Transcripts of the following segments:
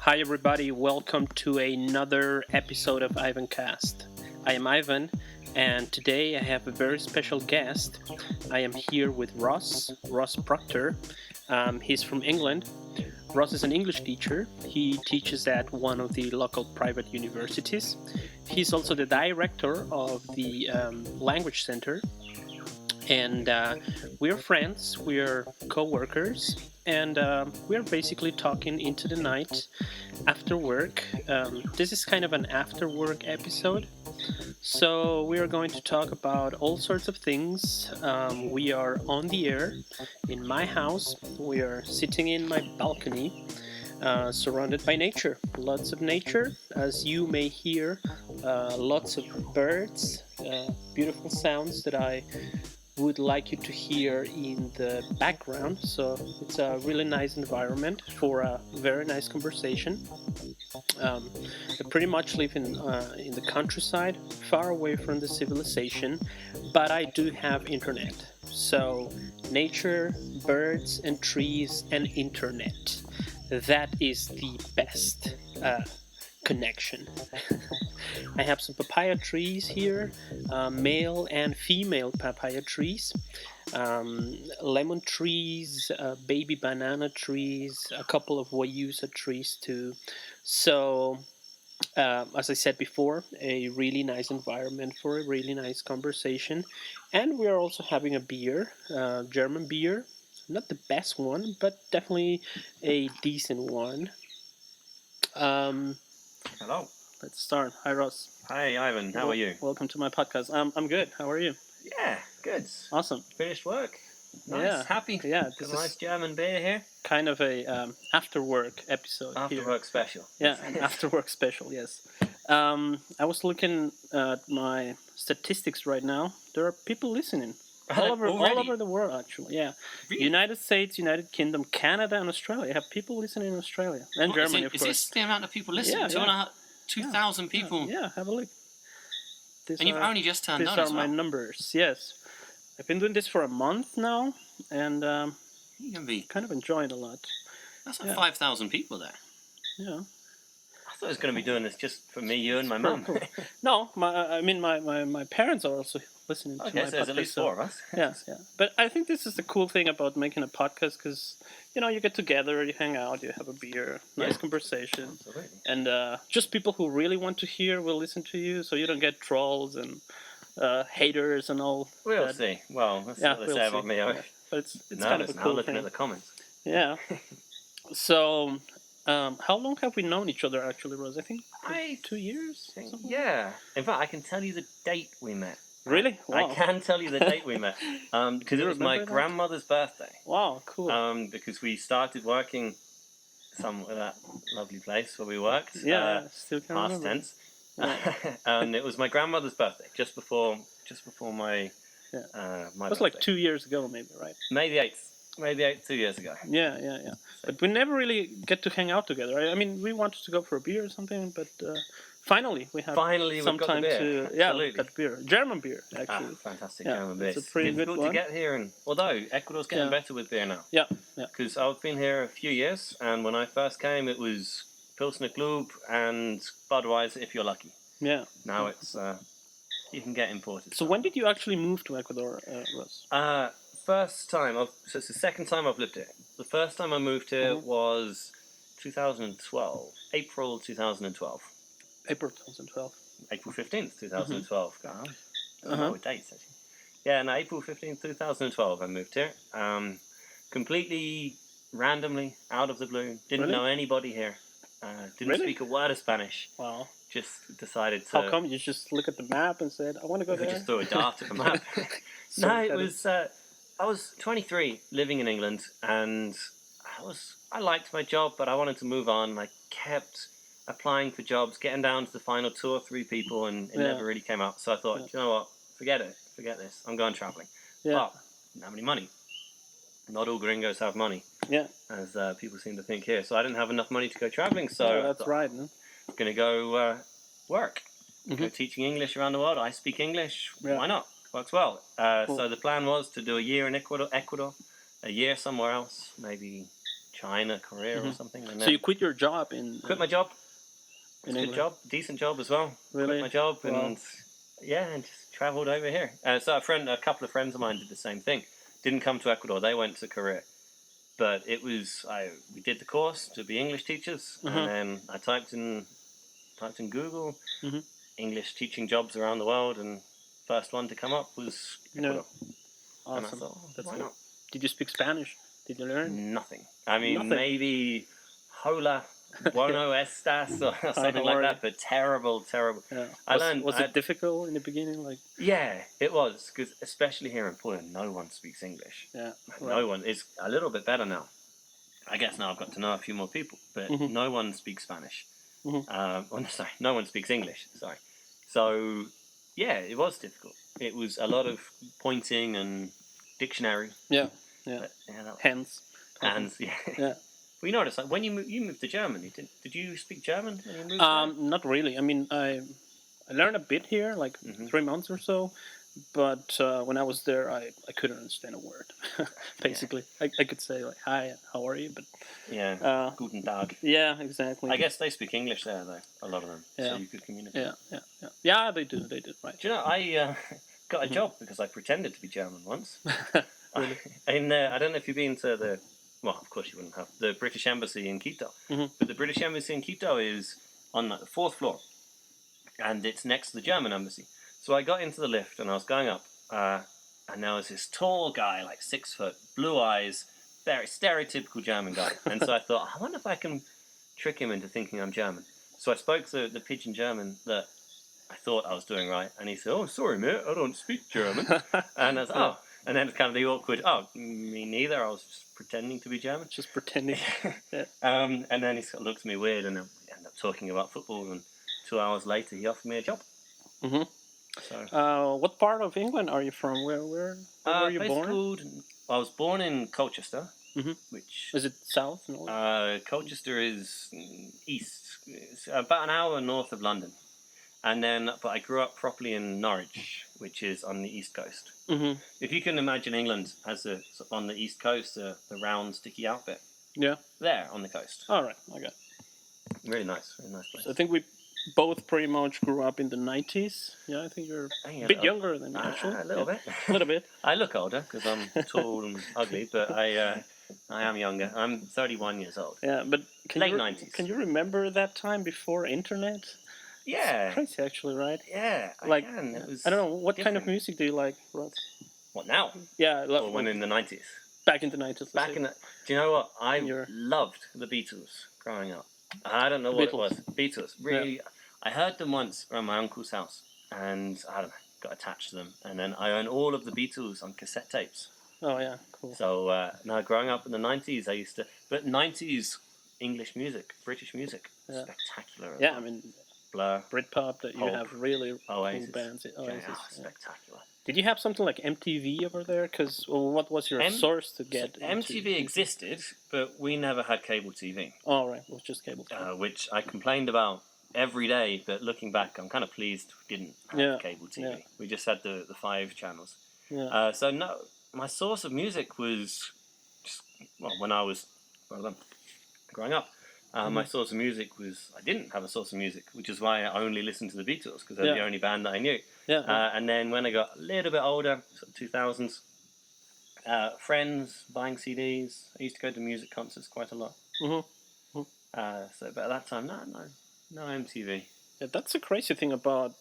Hi, everybody. Welcome to another episode of IVANCAST. I am Ivan, and today I have a very special guest. I am here with Ross Procter. He's from England. Ross is an English teacher. He teaches at one of the local private universities. He's also the director of the Language Center. And we're friends, we're co-workers, and we're basically talking into the night after work. This is kind of an after work episode, so we are going to talk about all sorts of things. We are on the air in my house. We are sitting in my balcony, surrounded by nature, lots of nature. As you may hear, lots of birds, beautiful sounds that I would like you to hear in the background. So it's a really nice environment for a very nice conversation. I pretty much live in the countryside, far away from the civilization, but I do have internet. So nature, birds and trees and internet. That is the best connection. I have some papaya trees here, male and female papaya trees, lemon trees, baby banana trees, a couple of guayusa trees too. So, as I said before, a really nice environment for a really nice conversation. And we are also having a beer, German beer. Not the best one, but definitely a decent one. Hello. Let's start. Hi, Ross. Hi, Ivan. How are you? Welcome to my podcast. I'm good. How are you? Yeah, good. Awesome. Finished work. Nice. Yeah. Happy. Yeah. Got a nice German beer here. Kind of a after work episode. After here. work special. Yeah, an after work special. Yes. I was looking at my statistics right now. There are people listening all over the world. Actually, yeah. Really? United States, United Kingdom, Canada, and Australia. I have people listening in Australia and Germany, of course. Is this the amount of people listening? Yeah, 2,000 people. Yeah, have a look. And you've only just turned on These as are well. my numbers. Yes, I've been doing this for a month now, and You can be. kind of enjoying it a lot. That's like 5,000 people there. Yeah. I thought I was going to be doing this just for me, you, and my mum. Cool. No, my parents are also listening to my Okay, so there's podcast. at least four of us. Yeah. But I think this is the cool thing about making a podcast, because you get together, you hang out, you have a beer, nice conversation, Absolutely. and just people who really want to hear will listen to you, so you don't get trolls and haters and all. We'll that. see. Well, that's what they we'll say see. about me. Yeah. But it's No, kind of a now cool looking thing. at the comments. Yeah. So, how long have we known each other actually, Rose? I think 2 years. Something? Yeah. In fact, I can tell you the date we met. Really? Wow. I can tell you the date we met because it was my remember that? grandmother's birthday. Wow, cool. Because we started working somewhere that lovely place where we worked. Still can Past remember. tense. Yeah. And it was my grandmother's birthday, just before my my It was like birthday. 2 years ago, maybe, right? May the 8th, 2 years ago. Yeah. But we never really get to hang out together. I mean, we wanted to go for a beer or something, but finally we have Finally, some we've got time the beer. to Absolutely. got beer, German beer actually. Fantastic Yeah, German beer. it's a pretty good difficult one. to get here, and although Ecuador's getting Yeah. better with beer now. Yeah. Because I've been here a few years, and when I first came, it was Pilsner Club and Budweiser if you're lucky. Yeah. Now it's you can get imported. So when did you actually move to Ecuador, Russ? First time, so it's the second time I've lived here. The first time I moved here was 2012, April 2012. April 2012. April 15th, 2012. God, I don't Uh-huh. know what dates actually. Yeah, no, April 15th, 2012 I moved here. Completely randomly, out of the blue. Didn't Really? know anybody here. Didn't Really? speak a word of Spanish. Wow. Just decided to... How come you just look at the map and said, "I want to go We there"? just threw a dart at the map. So No, kind it of- was. I was 23, living in England, and I liked my job, but I wanted to move on. I kept applying for jobs, getting down to the final 2 or 3 people, and it Yeah. never really came out. So I thought, you know what, forget this. I'm going traveling. Yeah. But didn't have any money. Not all gringos have money, Yeah. as people seem to think here. So I didn't have enough money to go traveling. So Yeah, I that's thought, right. No? I'm going to go work. Mhm. Go teaching English around the world. I speak English. Yeah. Why not? Works well. Cool. So the plan was to do a year in Ecuador, a year somewhere else, maybe China, Korea, or something. And so you quit your job in... quit my job. In Good England? job, decent job as well. Really? Quit my job Wow. and just travelled over here. So a couple of friends of mine did the same thing. Didn't come to Ecuador. They went to Korea. But it was we did the course to be English teachers, and then I typed in Google English teaching jobs around the world, and first one to come up was Ecuador. Awesome. And I thought, That's why good. not? Did you speak Spanish? Did you learn? Nothing. I mean, Nothing. maybe hola, bueno estas, or something like that, but terrible. Yeah. Was it difficult in the beginning? Like, yeah, it was, because especially here in Poland, no one speaks English. yeah, No one. It's a little bit better now. I guess now I've got to know a few more people, but no one speaks Spanish. No one speaks English. Sorry. So, yeah, it was difficult. It was a lot of pointing and dictionary. Yeah. But, Hands. yeah. Yeah. Well, you notice, like, when you moved to Germany, did you speak German when you moved there? Not really. I mean, I learned a bit here, like 3 months or so. But when I was there, I couldn't understand a word. Basically, I could say like "Hi, how are you?" But Guten Tag. Yeah, exactly. I guess they speak English there, though. A lot of them, so you could communicate. Yeah. They do. Right. Do you know, I got a job because I pretended to be German once. Really? I don't know if you've been to the... Well, of course you wouldn't have. The British Embassy in Quito. But the British Embassy in Quito is on the 4th floor. And it's next to the German Embassy. So I got into the lift and I was going up. And there was this tall guy, like 6 foot, blue eyes, very stereotypical German guy. And so I thought, I wonder if I can trick him into thinking I'm German. So I spoke the pidgin German that I thought I was doing right. And he said, "Oh, sorry, mate, I don't speak German." And I was, "Oh." And then it's kind of the awkward, "Oh, me neither, I was just pretending to be German." Just pretending. And then he sort of looked at me weird, and then we ended up talking about football, and 2 hours later he offered me a job. So, what part of England are you from? Where were you born? I was born in Colchester, which... Is it south? North? Colchester is east. It's about an hour north of London. And then, but I grew up properly in Norwich, which is on the east coast. If you can imagine England as on the east coast, the round, sticky out bit. Yeah. There, on the coast. All right, okay. Really nice place. So I think we both pretty much grew up in the 90s. Yeah, I think you're a bit younger than me, actually. A little bit. A little bit. I look older because I'm tall and ugly, but I am younger. I'm 31 years old. Yeah, but late 90s. Can you remember that time before internet? Yeah. It's crazy, actually, right? Yeah, I can. It was I don't know, what different. kind of music do you like, Ross? What, now? Yeah. Or when in the 90s? Back in the 90s. Do you know what? I loved the Beatles growing up. I don't know what it was. Beatles. Really, I heard them once around my uncle's house, and I don't know, got attached to them. And then I own all of the Beatles on cassette tapes. Oh, yeah, cool. So now growing up in the 90s, I used to... But 90s English music, British music, spectacular. Yeah, I mean... Blur, Britpop, that you have really Oasis. cool bands. Oasis, spectacular. Did you have something like MTV over there? Because what was your source to get? MTV existed, but we never had cable TV. Oh, right, it was just cable TV. Which I complained about every day, but looking back, I'm kind of pleased we didn't have cable TV. Yeah. We just had the 5 channels. Yeah. So no, my source of music was just, when I was growing up. My source of music was... I didn't have a source of music, which is why I only listened to the Beatles, because they're the only band that I knew. Yeah. And then when I got a little bit older, sort of 2000s, friends buying CDs. I used to go to music concerts quite a lot. But at that time, no MTV. Yeah, that's the crazy thing about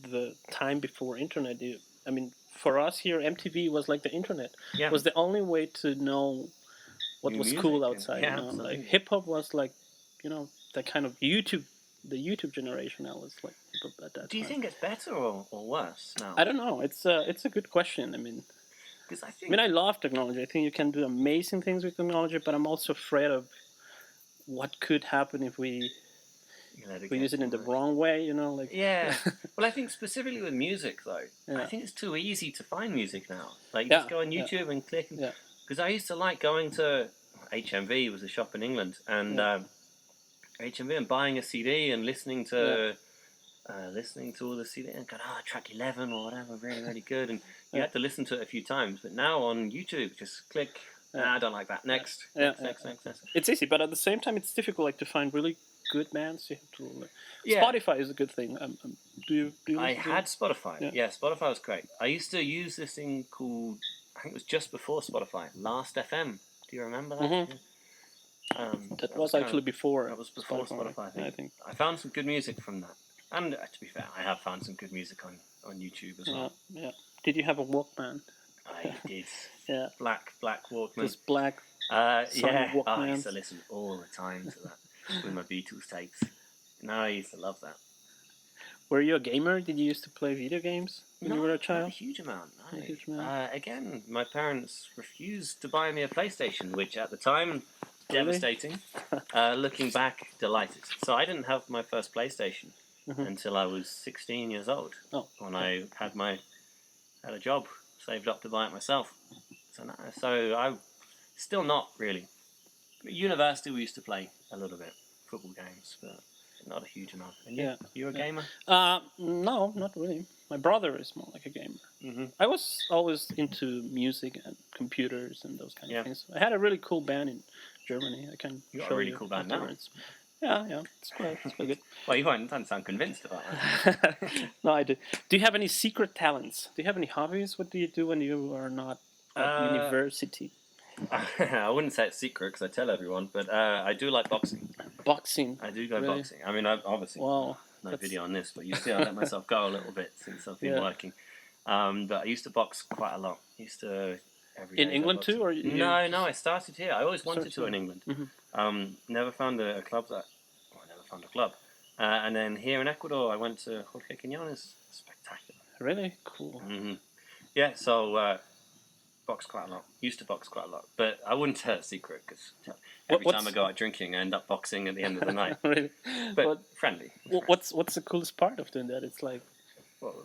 the time before internet. I mean, for us here, MTV was like the internet. Yeah. It was the only way to know what was cool outside. Yeah, like hip hop was like, that kind of YouTube. The YouTube generation now is like hip hop at that time. Do you think it's better or worse now? I don't know. It's a good question. I mean, I love technology. I think you can do amazing things with technology, but I'm also afraid of what could happen if we use it in the wrong way. Yeah. Well, I think specifically with music, though, I think it's too easy to find music now. Like, you just go on YouTube and click. Because I used to like going to HMV, was a shop in England, and HMV, and buying a CD and listening to all the CD and going, track 11 or whatever, really, really good. And you had to listen to it a few times. But now on YouTube, just click I don't like that. Next. Next. It's easy, but at the same time, it's difficult, like to find really good bands. You have to. Yeah. Spotify is a good thing. Do you? I had Spotify. Yeah. Yeah, Spotify was great. I used to use this thing called, I think it was just before Spotify, Last FM. Do you remember that? Mm-hmm. That was actually before. That was before Spotify, I think. I think. I found some good music from that. And to be fair, I have found some good music on YouTube as well. Yeah. Did you have a Walkman? I did. Yeah. Black Walkman. Those black. Yeah. Walkmans. I used to listen all the time to that with my Beatles tapes. No, I used to love that. Were you a gamer? Did you used to play video games when you were a child? Not a huge amount. No. A huge amount. Again, my parents refused to buy me a PlayStation, which at the time, Really? devastating. Looking back, delighted. So I didn't have my first PlayStation until I was 16 years old. Oh. When I had a job, saved up to buy it myself. So I still not really. At university, we used to play a little bit football games, but not a huge amount. And you a gamer? No, not really. My brother is more like a gamer. Mm-hmm. I was always into music and computers and those kind of things. I had a really cool band in Germany. I can You got show a really you cool band now. afterwards. Yeah, it's quite good. Well, you don't sound convinced about that. No, I do. Do you have any secret talents? Do you have any hobbies? What do you do when you are not at university? I wouldn't say it's secret because I tell everyone, but I do like boxing. Boxing? I do go Really? boxing. I mean, obviously, no video on this, but you see I let myself go a little bit since I've been working. But I used to box quite a lot. Every day in England too? Or No, I started here. I always wanted to in England. Mm-hmm. Never found a club and then here in Ecuador, I went to Jorge Quiñones. Spectacular. Really? Cool. Mm-hmm. Yeah, so box quite a lot. Used to box quite a lot. But I wouldn't tell a secret because every time I go out drinking, I end up boxing at the end of the night. Really? But friendly. What's the coolest part of doing that? It's like...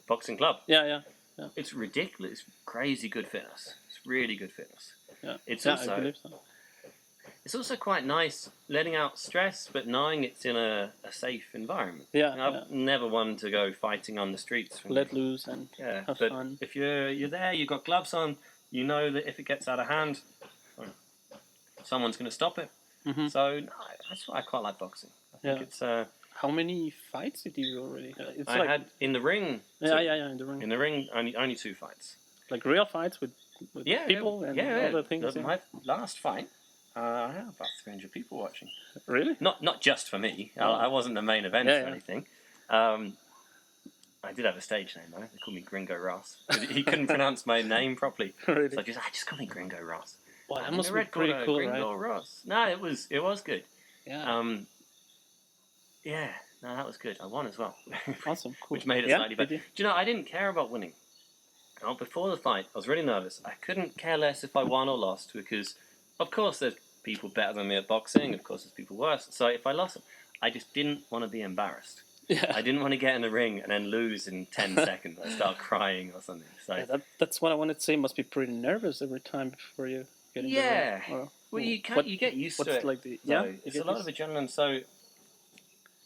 Boxing club? Yeah. It's ridiculous. It's crazy good fitness. It's really good fitness. Yeah. I believe so. It's also quite nice letting out stress, but knowing it's in a safe environment. Yeah. I've never wanted to go fighting on the streets. Let loose and have fun. If you're there, you've got gloves on, you know that if it gets out of hand, someone's going to stop it. Mm-hmm. So that's why I quite like boxing. I think it's... How many fights did you already have? I had in the ring. Yeah, in the ring. In the ring, only 2 fights. Like real fights with people and other things? My last fight, I had about 300 people watching. Really? Not just for me. I wasn't the main event or anything. I did have a stage name though. They called me Gringo Ross. He couldn't pronounce my name properly. Really? So just call me Gringo Ross. Well, that must be pretty cool, Gringo right? Ross. No, it was good. Yeah. That was good. I won as well. Awesome, cool. Which made it slightly better. Do you know, I didn't care about winning. Before the fight, I was really nervous. I couldn't care less if I won or lost because, of course, there's people better than me at boxing. Of course, there's people worse. So if I lost, I just didn't want to be embarrassed. Yeah. I didn't want to get in the ring and then lose in 10 seconds. I start crying or something. So that's what I wanted to say. You must be pretty nervous every time before you get in the ring. Well, you get used to it. Like it's a lot of adrenaline. So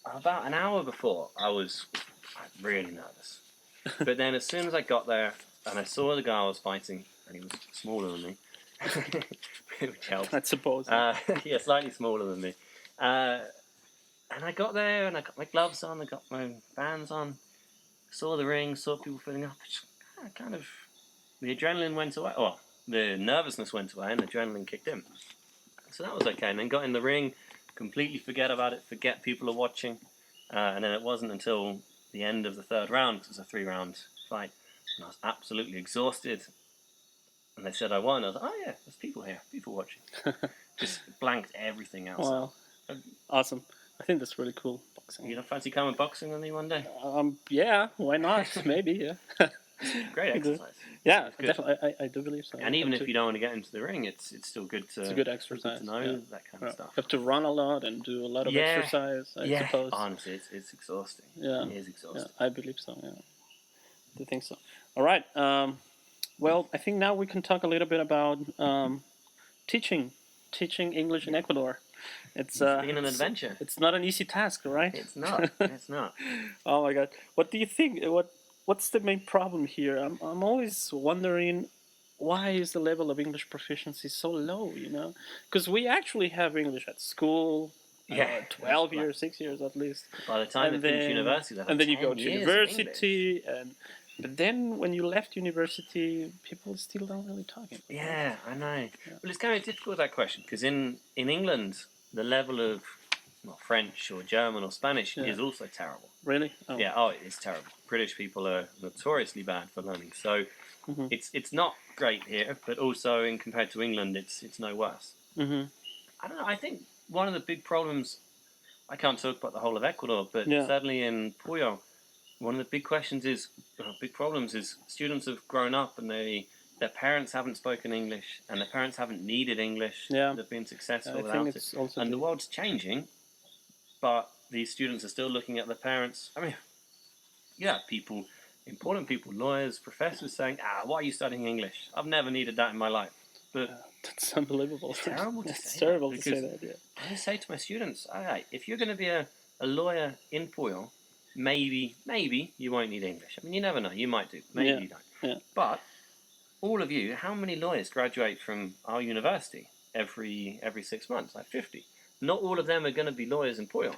about an hour before, I was really nervous. But then as soon as I got there and I saw the guy I was fighting, and he was smaller than me, which helped. I suppose. Slightly smaller than me. And I got there and I got my gloves on, I got my bands on, saw the ring, saw people filling up. The adrenaline went away. Well, the nervousness went away and the adrenaline kicked in. So that was okay. And then got in the ring, completely forget about it, forget people are watching. And then it wasn't until the end of the 3rd round, because it was a 3-round fight, and I was absolutely exhausted. And they said I won. I was like, oh yeah, there's people here, people watching. Just blanked everything else. Wow. Awesome. I think that's really cool. Boxing. You don't fancy coming boxing with me one day? Yeah, why not? Maybe, yeah. Great exercise. Yeah, definitely. I do believe so. And even if you don't want to get into the ring, it's still good to... It's a good exercise. To know that kind of stuff. You have to run a lot and do a lot of exercise, I suppose. Honestly, it's exhausting. Yeah. It is exhausting. Yeah, I believe so, yeah. I think so. All right. Well, I think now we can talk a little bit about teaching English in Ecuador. It's been an adventure. It's not an easy task, right? It's not. It's not. Oh my God! What do you think? What's the main problem here? I'm always wondering why is the level of English proficiency so low? Because we actually have English at school. 12 years, 6 years at least. By the time they finish university, they've had and then you 10 go to years university, but then when you left university, people still don't really talk English. Yeah, I know. Yeah. Well, it's kind of difficult, that question, because in England, the level of French or German or Spanish is also terrible. Really? Oh. Yeah, it is terrible. British people are notoriously bad for learning, so it's not great here, but also in compared to England, it's no worse. Mm-hmm. I don't know, I think one of the big problems, I can't talk about the whole of Ecuador, but certainly in Puyo, one of the big problems is students have grown up and their parents haven't spoken English and their parents haven't needed English. Yeah. They've been successful without it. And the world's changing, but these students are still looking at their parents. I mean, important people, lawyers, professors saying, why are you studying English? I've never needed that in my life. But that's unbelievable. It's terrible to say It's terrible to say that, I say to my students, if you're going to be a lawyer in Puyo, maybe you won't need English. I mean, you never know. You might do. Maybe you don't. Yeah. But all of you, how many lawyers graduate from our university every 6 months? Like 50. Not all of them are going to be lawyers in Puyo.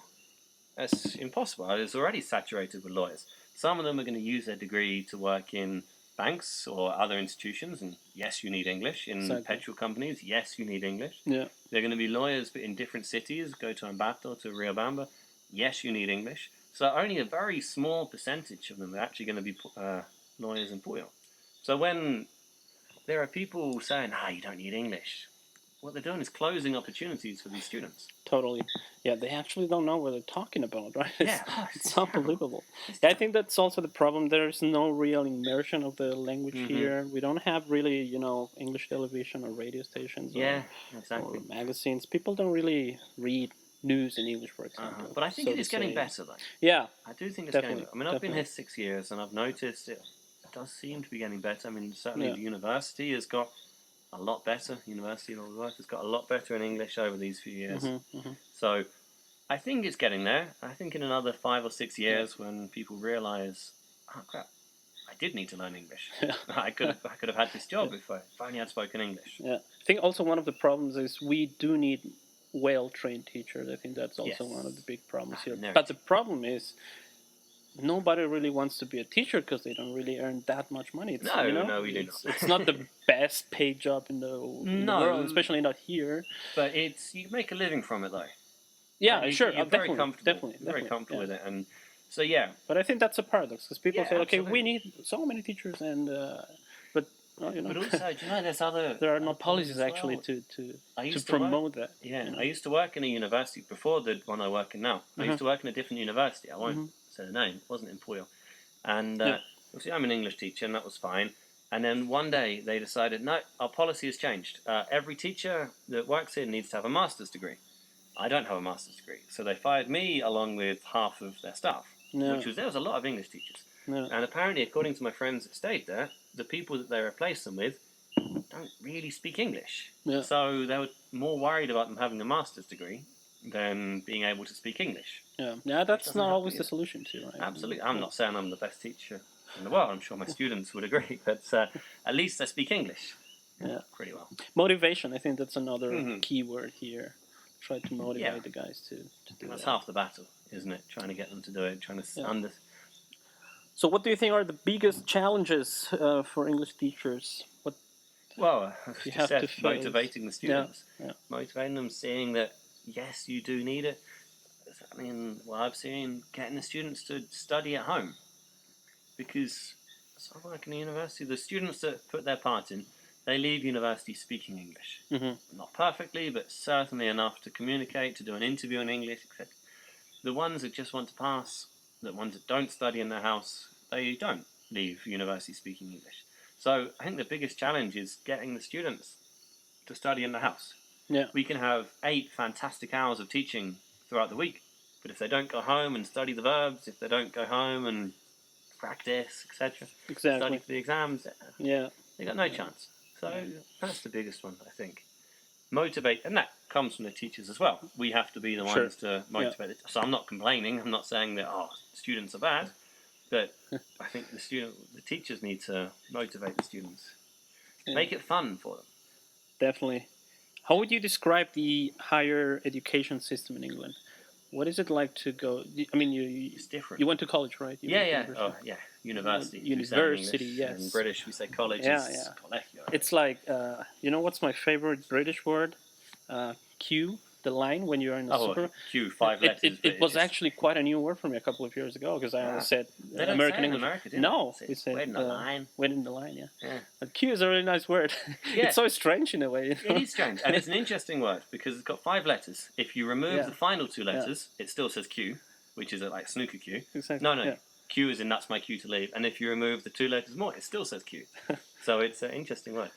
That's impossible. It's already saturated with lawyers. Some of them are going to use their degree to work in banks or other institutions, and yes, you need English. In petrol companies, yes, you need English. Yeah. They're going to be lawyers but in different cities, go to Ambato, to Riobamba, yes, you need English. So only a very small percentage of them are actually going to be lawyers in Puyo. So when there are people saying, you don't need English, what they're doing is closing opportunities for these students. Totally. Yeah, they actually don't know what they're talking about, right? It's unbelievable. I think that's also the problem. There's no real immersion of the language here. We don't have really, English television or radio stations or magazines. People don't really read news in English, for example. But I think it is getting better, though. Yeah. I do think it's getting better. I mean, I've been here 6 years, and I've noticed it does seem to be getting better. I mean, certainly the university has got a lot better. University of North Worth has got a lot better in English over these few years. So I think it's getting there. I think in another 5 or 6 years, when people realise, crap, I did need to learn English. I could have had this job if I only had spoken English. Yeah, I think also one of the problems is we do need well-trained teachers. I think that's also one of the big problems here. But the problem is, nobody really wants to be a teacher because they don't really earn that much money. No, we do not. It's not the best paid job in the world, especially not here. But you make a living from it, though. Yeah, sure. You're very comfortable. Definitely, very comfortable with it, and so But I think that's a paradox because people say, okay, we need so many teachers, and but But also, do you know, there are no policies actually to promote that. Yeah, I used to work in a university before the one I work in now. I used to work in a different university. I won't say the name. It wasn't in Puyo. And obviously I'm an English teacher, and that was fine. And then one day they decided, no, our policy has changed. Every teacher that works here needs to have a master's degree. I don't have a master's degree. So they fired me along with half of their staff, there was a lot of English teachers. And apparently, according to my friends that stayed there, the people that they replaced them with don't really speak English. So they were more worried about them having a master's degree than being able to speak English. Yeah, that's not always the solution too, right? Absolutely. I'm not saying I'm the best teacher in the world. I'm sure my students would agree. But at least I speak English pretty well. Motivation, I think that's another key word here. Try to motivate the guys to do that. That's half the battle, isn't it? Trying to get them to do it, trying to So what do you think are the biggest challenges for English teachers? Well, you have to motivating the students. Motivating them, seeing that, yes, you do need it. I mean, I've seen getting the students to study at home. Because I work in a university, the students that put their part in, they leave university speaking English. Not perfectly, but certainly enough to communicate, to do an interview in English, etc. The ones that just want to pass, the ones that don't study in their house, they don't leave university speaking English. So I think the biggest challenge is getting the students to study in the house. We can have 8 fantastic hours of teaching throughout the week, but if they don't go home and study the verbs, if they don't go home and practice, etc., study for the exams, they got no chance. So that's the biggest one, I think. Motivate, and that comes from the teachers as well. We have to be the ones to motivate it. So I'm not complaining. I'm not saying that students are bad, but I think the teachers need to motivate the students. Make it fun for them. Definitely. How would you describe the higher education system in England? What is it like to go? I mean, It's different. You went to college, right? University. University, yes. In British, we say college. Yeah. Collegio. It's like, what's my favorite British word? Queue, the line when you're in the super. Q, 5 letters. It was actually quite a new word for me a couple of years ago because I always said they don't American say it English. in America, do no, they? we said wait in the line. Wait in the line, yeah. Yeah. But Q is a really nice word. Yeah. It's so strange in a way. It is strange, and it's an interesting word because it's got 5 letters. If you remove the final 2 letters, it still says Q, which is like snooker Q. Exactly. No. Yeah. Q is in that's my cue to leave, and if you remove the 2 letters more, it still says Q. So it's an interesting word.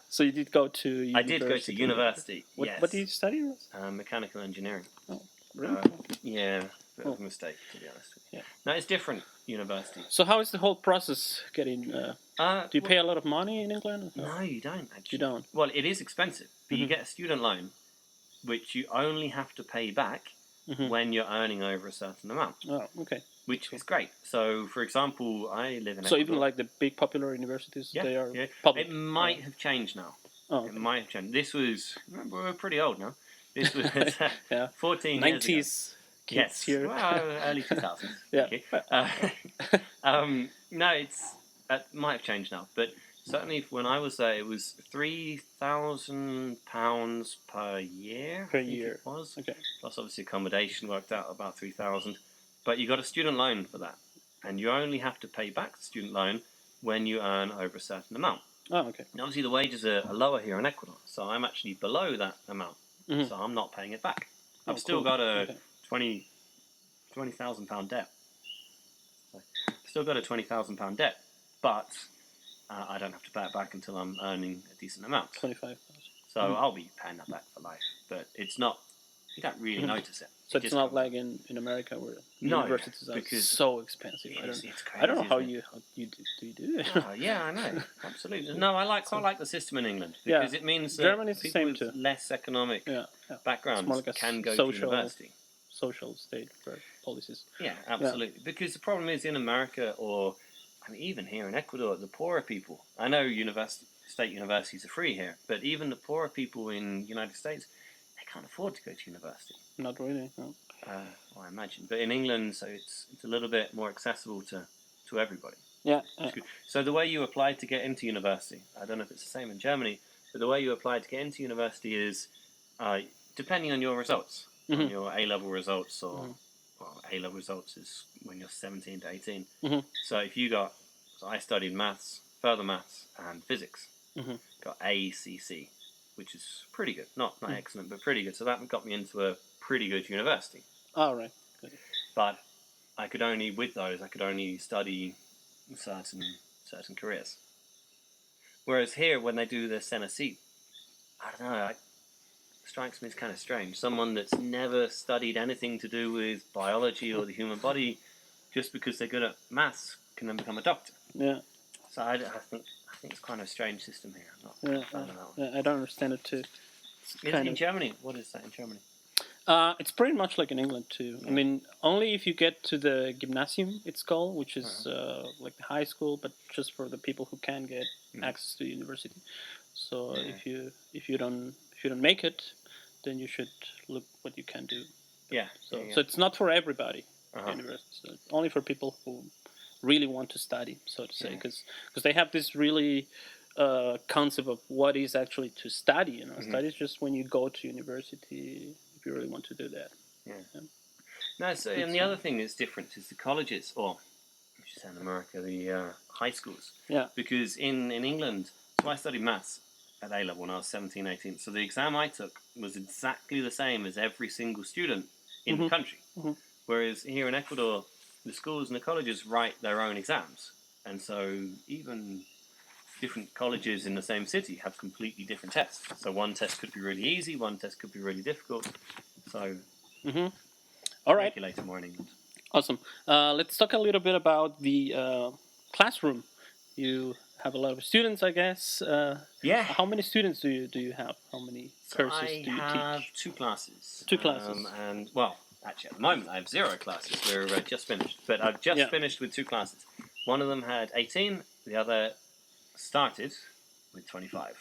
So you did go to university? I did go to university, yes. What did you study? Mechanical engineering. Oh, really? Yeah, bit of a mistake, to be honest with you. Yeah. No, it's different, university. So how is the whole process getting... do you pay a lot of money in England? No, you don't, actually. You don't? Well, it is expensive, but you get a student loan, which you only have to pay back when you're earning over a certain amount. Oh, okay. Which is great. So, for example, I live in Ecuador. So even like the big popular universities, they are public? It might have changed now. Oh, okay. It might have changed. This was, remember, we're pretty old now. This was 14 90s years ago. Kids here. Well, early 2000s. Yeah. No, it might have changed now. But certainly when I was there, it was £3,000 per year. Per year. It was. Okay. Plus, obviously, accommodation worked out about 3,000. But you got a student loan for that, and you only have to pay back the student loan when you earn over a certain amount. Oh, okay. And obviously, the wages are lower here in Ecuador, so I'm actually below that amount, so I'm not paying it back. I've still got a £20,000 debt. Still got a £20,000 debt, but I don't have to pay it back until I'm earning a decent amount. 25,000. So I'll be paying that back for life, but it's not. You don't really notice it. So it's not like in America where universities are so expensive. It's crazy, I don't know how you do it. Yeah, I know. Absolutely. No, I like the system in England because it means that Germany's the people same with too. less economic backgrounds like can go social, to university. Social state for policies. Yeah, absolutely. Yeah. Because the problem is in America, or I mean, even here in Ecuador, the poorer people. I know state universities are free here, but even the poorer people in the United States, they can't afford to go to university. Not really, no. I imagine. But in England, so it's a little bit more accessible to everybody. Yeah. So the way you apply to get into university, I don't know if it's the same in Germany, but the way you apply to get into university is depending on your results, on your A-level results, or A-level results is when you're 17 to 18. So if you I studied maths, further maths, and physics. Got ACC, which is pretty good. Not excellent, but pretty good. So that got me into a pretty good university. Oh, right. Good. But I could only study certain careers. Whereas here, when they do the center seat, I don't know, it strikes me as kind of strange. Someone that's never studied anything to do with biology or the human body, just because they're good at maths, can then become a doctor. Yeah. So I think it's kind of a strange system here. I'm not a fan of that one. I don't understand it too. In Germany, what is that in Germany? It's pretty much like in England too. Yeah. I mean, only if you get to the gymnasium, it's called, which is like the high school, but just for the people who can get access to university. So if you don't make it, then you should look what you can do. Yeah. So it's not for everybody. University. So it's only for people who really want to study, so to say, because they have this really concept of what is actually to study. You know, study is just when you go to university. If you really want to do that. No, so and the other thing that's different is the colleges, or I should say in America, the high schools. Yeah. Because in England, so I studied maths at A-level when I was 17, 18. So the exam I took was exactly the same as every single student in the country. Whereas here in Ecuador, the schools and the colleges write their own exams. And so even different colleges in the same city have completely different tests. So one test could be really easy, one test could be really difficult. So all right, regulated more in England. Awesome. Let's talk a little bit about the classroom. You have a lot of students, I guess. How many students do you have? How many courses do you teach? I have 2 classes. 2 classes. And well, actually at the moment I have 0 classes. We're just finished, but I've just finished with 2 classes. One of them had 18. The other started with 25.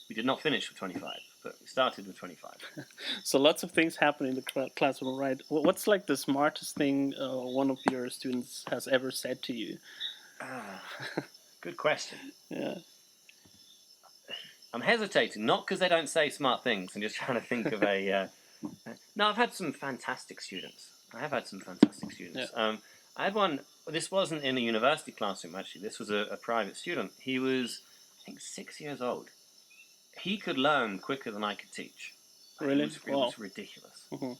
We did not finish with 25, but we started with 25. So lots of things happen in the classroom, right? What's like the smartest thing one of your students has ever said to you? Good question. Yeah. I'm hesitating, not because they don't say smart things. I'm just trying to think of a... No, I've had some fantastic students. I have had some fantastic students. Yeah. I had one... This wasn't in a university classroom, actually. This was a private student. He was, I think, 6 years old. He could learn quicker than I could teach. Really? It was ridiculous. Mm-hmm.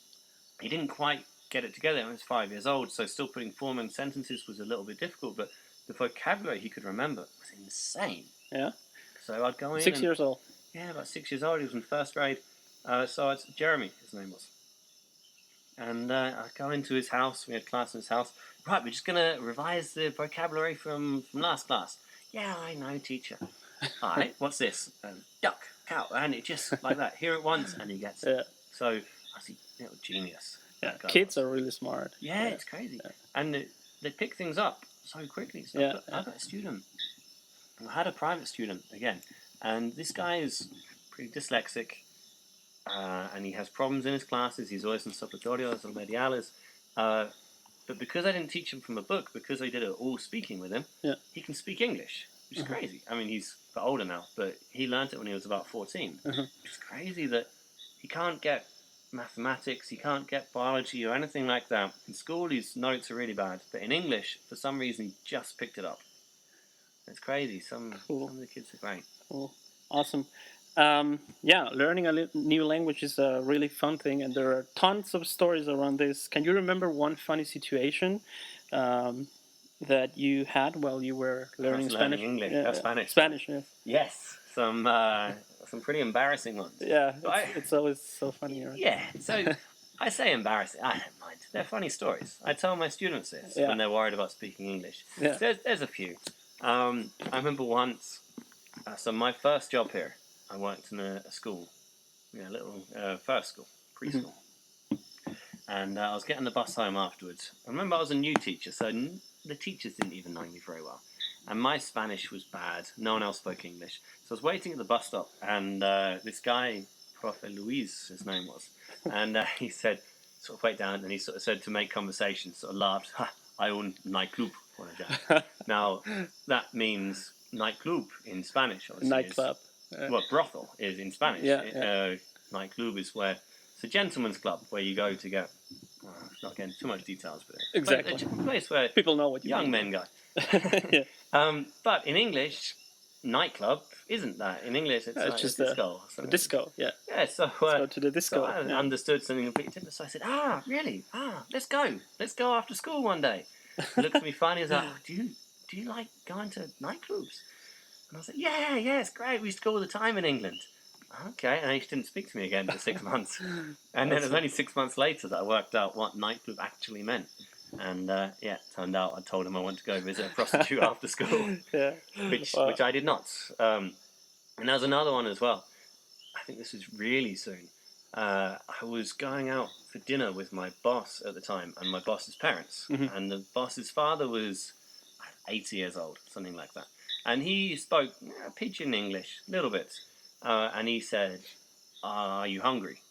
He didn't quite get it together. He was 5 years old, so still putting form in sentences was a little bit difficult, but the vocabulary he could remember was insane. Yeah. So I'd go in. 6 years old. Yeah, about 6 years old. He was in first grade. So it's Jeremy, his name was. And I'd go into his house. We had class in his house. Right, we're just going to revise the vocabulary from last class. Yeah, I know, teacher. All right, what's this? Duck, cow, and it just like that. Hear it once, and he gets it. Yeah. So I see, genius. Yeah, kids are really smart. Yeah, it's crazy. Yeah. And they pick things up so quickly. So I've got a student. I had a private student, again. And this guy is pretty dyslexic. And he has problems in his classes. He's always in supletorios or mediales. But because I didn't teach him from a book, because I did it all speaking with him, he can speak English, which is crazy. I mean, he's a bit older now, but he learnt it when he was about 14. It's crazy that he can't get mathematics, he can't get biology or anything like that. In school, his notes are really bad, but in English, for some reason, he just picked it up. It's crazy. Some of the kids are great. Cool. Awesome. Learning a new language is a really fun thing, and there are tons of stories around this. Can you remember one funny situation that you had while you were learning Spanish? English, Spanish. Spanish, yes. Yes, some pretty embarrassing ones. Yeah, it's always so funny. Right? Yeah, so I say embarrassing. I don't mind. They're funny stories. I tell my students this when they're worried about speaking English. Yeah. There's a few. I remember once. So my first job here, I worked in a school, a little first school, preschool. And I was getting the bus home afterwards. I remember I was a new teacher, so the teachers didn't even know me very well. And my Spanish was bad. No one else spoke English. So I was waiting at the bus stop, and this guy, Profe Luis, his name was, and he said, sort of wait down, and he sort of said to make conversation, sort of laughed, I own nightclub. Now, that means nightclub in Spanish. Nightclub. Well, brothel is in Spanish. Nightclub is where it's a gentleman's club where you go to get, not getting too much details, but exactly a place where people know what young men go. But in English, nightclub isn't that. In English, it's just a disco. A disco, yeah. Yeah, so let's go to the disco. So I understood something completely different. So I said, really? Let's go after school one day. He looked at me funny. He was like, do you like going to nightclubs? And I was like, yeah, it's great. We used to go all the time in England. Okay, and he didn't speak to me again for 6 months. And then it was only 6 months later that I worked out what nightclub actually meant. And it turned out I told him I wanted to go visit a prostitute after school, which I did not. And there was another one as well. I think this was really soon. I was going out for dinner with my boss at the time and my boss's parents. And the boss's father was 80 years old, something like that. And he spoke pidgin English, a little bit. And he said, are you hungry?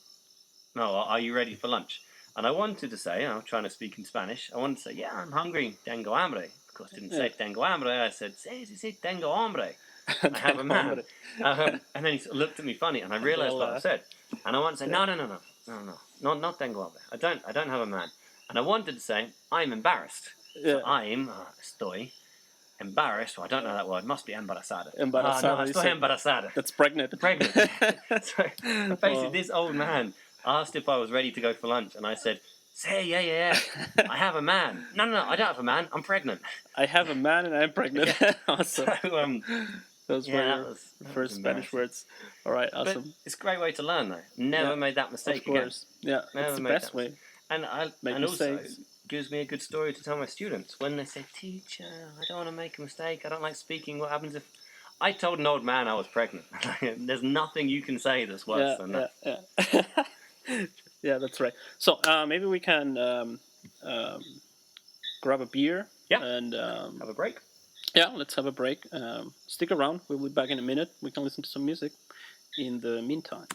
No, are you ready for lunch? And I wanted to say, I'm trying to speak in Spanish, I wanted to say, yeah, I'm hungry, tengo hambre. Of course, I didn't say tengo hambre, I said, sí, tengo hambre. I have a man. And then he sort of looked at me funny, and I realised what I said. And I wanted to say, no, not tengo hambre. I don't have a man. And I wanted to say, I'm embarrassed. So I'm, estoy embarrassed. Well, I don't know that word. It must be embarazada. Embarazada. No, estoy embarazada. That's pregnant. So basically, this old man asked if I was ready to go for lunch, and I said, yeah. I have a man. No, I don't have a man. I'm pregnant. I have a man and I'm pregnant. Awesome. So, those were your first Spanish words. All right, awesome. But it's a great way to learn, though. Never made that mistake again. Yeah, it's the best way. And also gives me a good story to tell my students. When they say, teacher, I don't want to make a mistake. I don't like speaking. What happens if I told an old man I was pregnant? There's nothing you can say that's worse than that. Yeah, that's right. So maybe we can grab a beer and have a break. Yeah, let's have a break. Stick around. We'll be back in a minute. We can listen to some music in the meantime.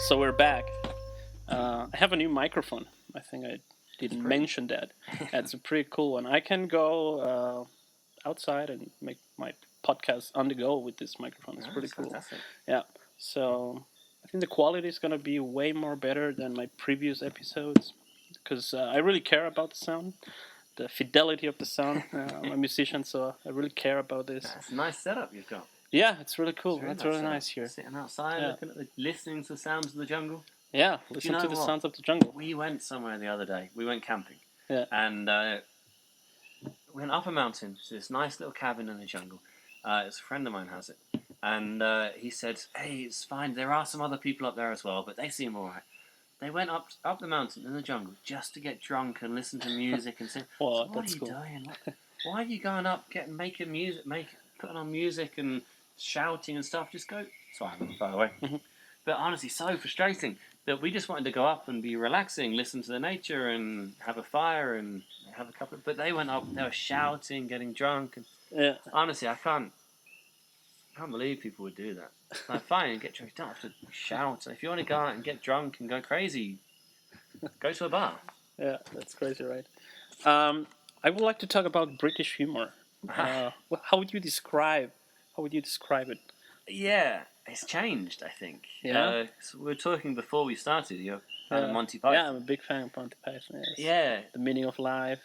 So we're back. I have a new microphone. I think I didn't mention that. It's a pretty cool one. I can go outside and make my podcast on the go with this microphone. It's pretty cool. Fantastic. Yeah. So I think the quality is gonna be way more better than my previous episodes because I really care about the sound, the fidelity of the sound. I'm a musician, so I really care about this. That's a nice setup you've got. Yeah, it's really cool. It's It's really nice here. Sitting outside, looking at listening to the sounds of the jungle. Yeah, listen to the what? sounds of the jungle. We went somewhere the other day. We went camping. Yeah. And we went up a mountain to this nice little cabin in the jungle. It's a friend of mine has it. And he said, hey, it's fine. There are some other people up there as well, but they seem all right. They went up the mountain in the jungle just to get drunk and listen to music and sing. Well, so what are you doing? Why are you going up, making music, putting on music and shouting and stuff? Just go. Sorry, by the way. But honestly, so frustrating that we just wanted to go up and be relaxing, listen to the nature and have a fire and have a couple of... But they went up, they were shouting, getting drunk. And Yeah. honestly, I can't believe people would do that. Like, fine, get drunk, you don't have to shout. If you want to go out and get drunk and go crazy, go to a bar. Yeah, that's crazy, right? I would like to talk about British humor. How would you describe it? Yeah, it's changed, I think. Yeah? So we were talking before we started, you're a fan of Monty Python. Yeah, I'm a big fan of Monty Python. Yes. Yeah. The Meaning of Life.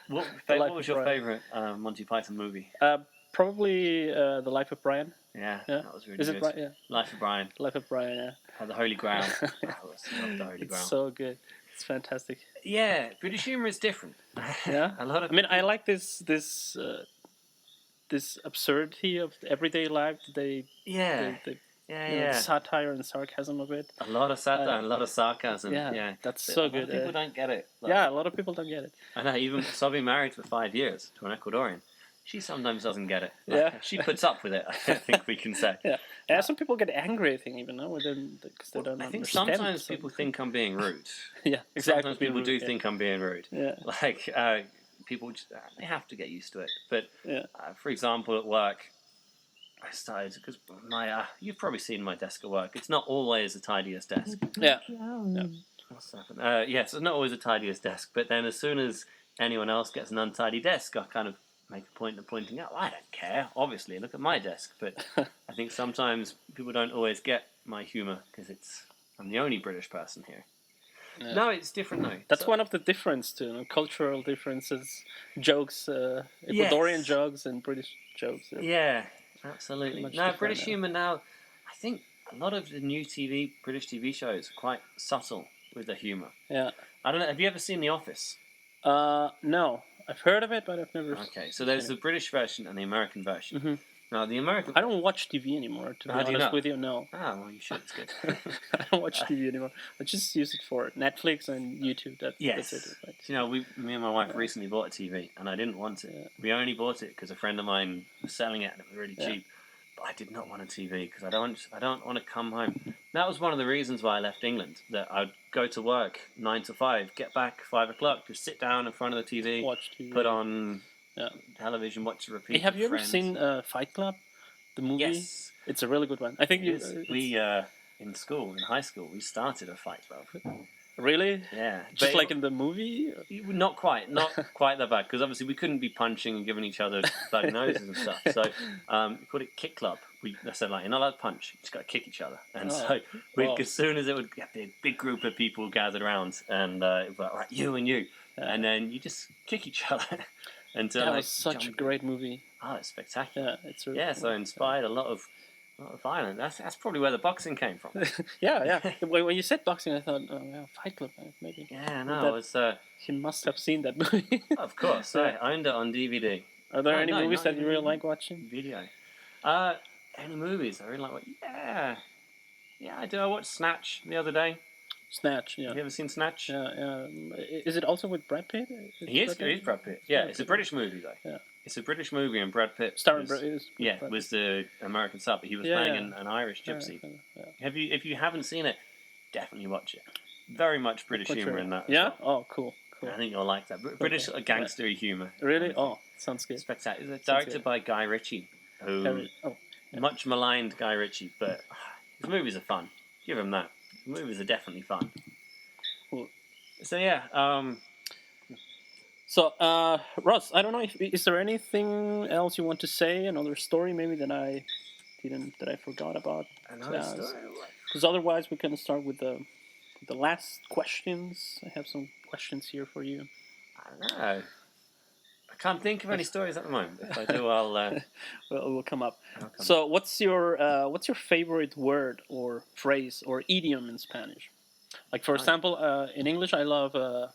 What Life was of your Brian. favourite Monty Python movie? Probably The Life of Brian. Yeah, Yeah. that was really Is good. it Brian? Yeah. Life of Brian. Life of Brian, yeah. The Holy Grail. I love the Holy It's Grail. so good. It's fantastic. Yeah, British humour is different. Yeah. A lot of. I mean, I like this absurdity of everyday life. The satire and sarcasm of it. A lot of satire and a lot of sarcasm. Yeah, that's But so a lot good. of people don't get it. Yeah, a lot of people don't get it. I know. Even so, I've been married for 5 years to an Ecuadorian. She sometimes doesn't get it. Yeah. She puts up with it. I think we can say. Yeah, some people get angry, I think, even now, because they don't I think understand sometimes some- people think I'm being rude. Yeah, exactly. Sometimes people do think I'm being rude. Yeah. Like, people just, they have to get used to it. But, Yeah. for example, at work, I started, because you've probably seen my desk at work. It's not always the tidiest desk. Yeah. What's happened? Yes, it's not always the tidiest desk. But then as soon as anyone else gets an untidy desk, I kind of make a point of pointing out, I don't care, obviously, look at my desk. But I think sometimes people don't always get my humour because I'm the only British person here. Yeah. No, it's different though. That's one of the difference too, cultural differences, jokes, Ecuadorian jokes and British jokes. Yeah, absolutely. much No, different British now. humour now, I think a lot of the new British TV shows are quite subtle with the humour. Yeah. I don't know, have you ever seen The Office? No, I've heard of it, but I've never. Okay, so there's the British version and the American version. Mhm. Now, the American... I don't watch TV anymore, to be do you honest not? with you. No, Ah, well, you should, it's good. I don't watch TV anymore. I just use it for Netflix and YouTube. Yes. That's it. Right? You know, me and my wife recently bought a TV, and I didn't want it. Yeah. We only bought it because a friend of mine was selling it, and it was really Yeah. cheap. But I did not want a TV because I don't want to come home. That was one of the reasons why I left England. That I'd go to work 9 to 5, get back 5 o'clock, just sit down in front of the TV, Watch TV. put on Yeah. television, watch a repeat. Hey, have with you ever friends. seen Fight Club, the movie? Yes. It's a really good one. I think you. We in high school, we started a fight club. Really? Yeah, Just but like in the movie? not quite that bad because obviously we couldn't be punching and giving each other bloody noses and stuff. So we called it kick club. They said like you're not allowed to punch, you just got to kick each other. And so as soon as it would get a big group of people gathered around, and it was like right, you and you, and then you just kick each other. And That was such a great movie. Oh, it's spectacular. Yeah, it's really So it inspired a lot of violence. That's probably where the boxing came from. yeah. When you said boxing, I thought, oh, yeah, Fight Club, maybe. Yeah, no, it was. You must have seen that movie. Of course, Yeah. I owned it on DVD. Are there No, any no, movies not that you even really like watching? Video. Any movies I really like? Yeah, I do. I watched Snatch the other day. Snatch, yeah. Have you ever seen Snatch? Yeah. Is it also with Brad Pitt? He's Brad Pitt. Yeah, it's a British movie though. Yeah. It's a British movie, and Brad Pitt Starring was, Brad was the American sub, but he was Yeah, playing yeah. an Irish gypsy. Yeah. If you haven't seen it, definitely watch it. Very much British humour in that. as Yeah? well. Oh, cool. I think you'll like that. British gangster humour. Really? Oh, sounds good. Spectacular. It's Sounds directed good. by Guy Ritchie, who Oh, much maligned Guy Ritchie, but his movies are fun. give them that. Movies are definitely fun. Cool. So yeah. So Ross, I don't know if is there anything else you want to say? Another story maybe that I forgot about. Another story. Because otherwise we can start with the last questions. I have some questions here for you. I don't know. I can't think of any stories at the moment. If I do, I'll. Well, it will come up. So, what's your favorite word or phrase or idiom in Spanish? Like, for example, in English, I love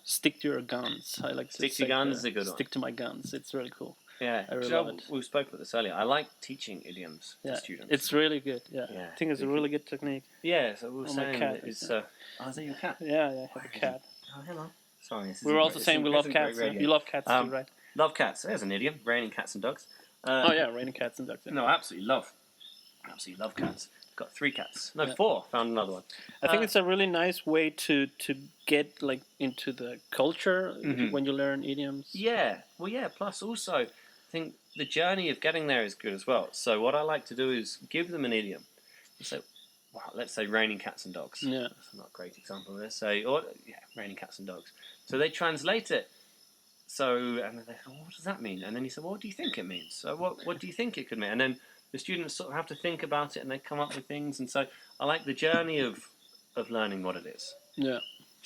stick to your guns. I like stick to your guns is a good one. Stick to my guns. It's really cool. Yeah, I really love it. We spoke about this earlier. I like teaching idioms to students. It's really good. Yeah, I think it's a really good technique. Yeah, so we were saying cat it's. is is that your cat? Yeah, I have a cat. Oh, hello. Sorry, We were also saying we love cats. You love cats too, right? Love cats. There's an idiom. Raining cats and dogs. Raining cats and dogs. Yeah. No, absolutely love cats. Got 3 cats. No, 4. Found another one. I think it's a really nice way to get like into the culture when you learn idioms. Yeah. Well, yeah. Plus, also, I think the journey of getting there is good as well. So what I like to do is give them an idiom. So, well, let's say raining cats and dogs. Yeah. That's not a great example. Let's say, raining cats and dogs. So they translate it. So, and they go, what does that mean? And then you say, well, what do you think it means? So what do you think it could mean? And then the students sort of have to think about it and they come up with things. And so I like the journey of learning what it is. Yeah.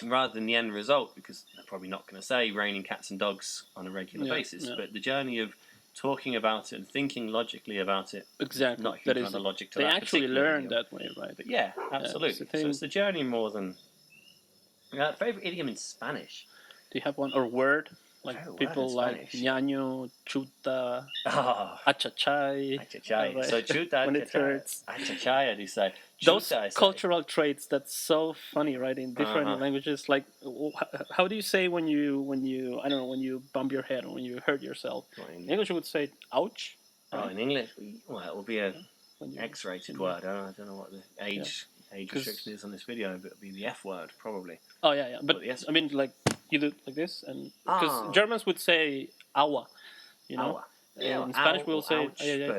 Rather than the end result, because they're probably not going to say raining cats and dogs on a regular basis. Yeah. But the journey of talking about it and thinking logically about it. Exactly. Not a huge amount of logic to they that. They actually learn that way, right? But yeah, absolutely. So it's the journey more than... favorite idiom in Spanish? Do you have one? Or word? Like people like ñaño, chuta, achachay. Achachay. Right. So chuta, when it hurts. Achachay, I do say. Those cultural traits, that's so funny, right? In different languages. Like, how do you say when you I don't know, when you bump your head or when you hurt yourself? In English, you would say ouch. Right? Oh, in English, well, it will be a X-rated word. I don't know what the age restriction is on this video, but it would be the F word, probably. Oh, yeah. But, I mean, like, you do it like this, and because Germans would say aua, you know? Aua. Yeah, in Spanish we'll say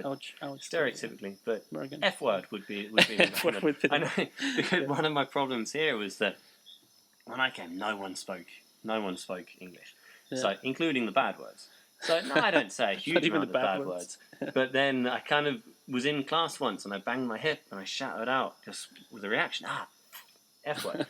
ouch, ouch. Stereotypically, but American. F word would be F word would be I know, because one of my problems here was that when I came, no one spoke English, so including the bad words. So no, I don't say a huge amount of bad words. But then I kind of was in class once and I banged my hip and I shouted out just with a reaction, F word.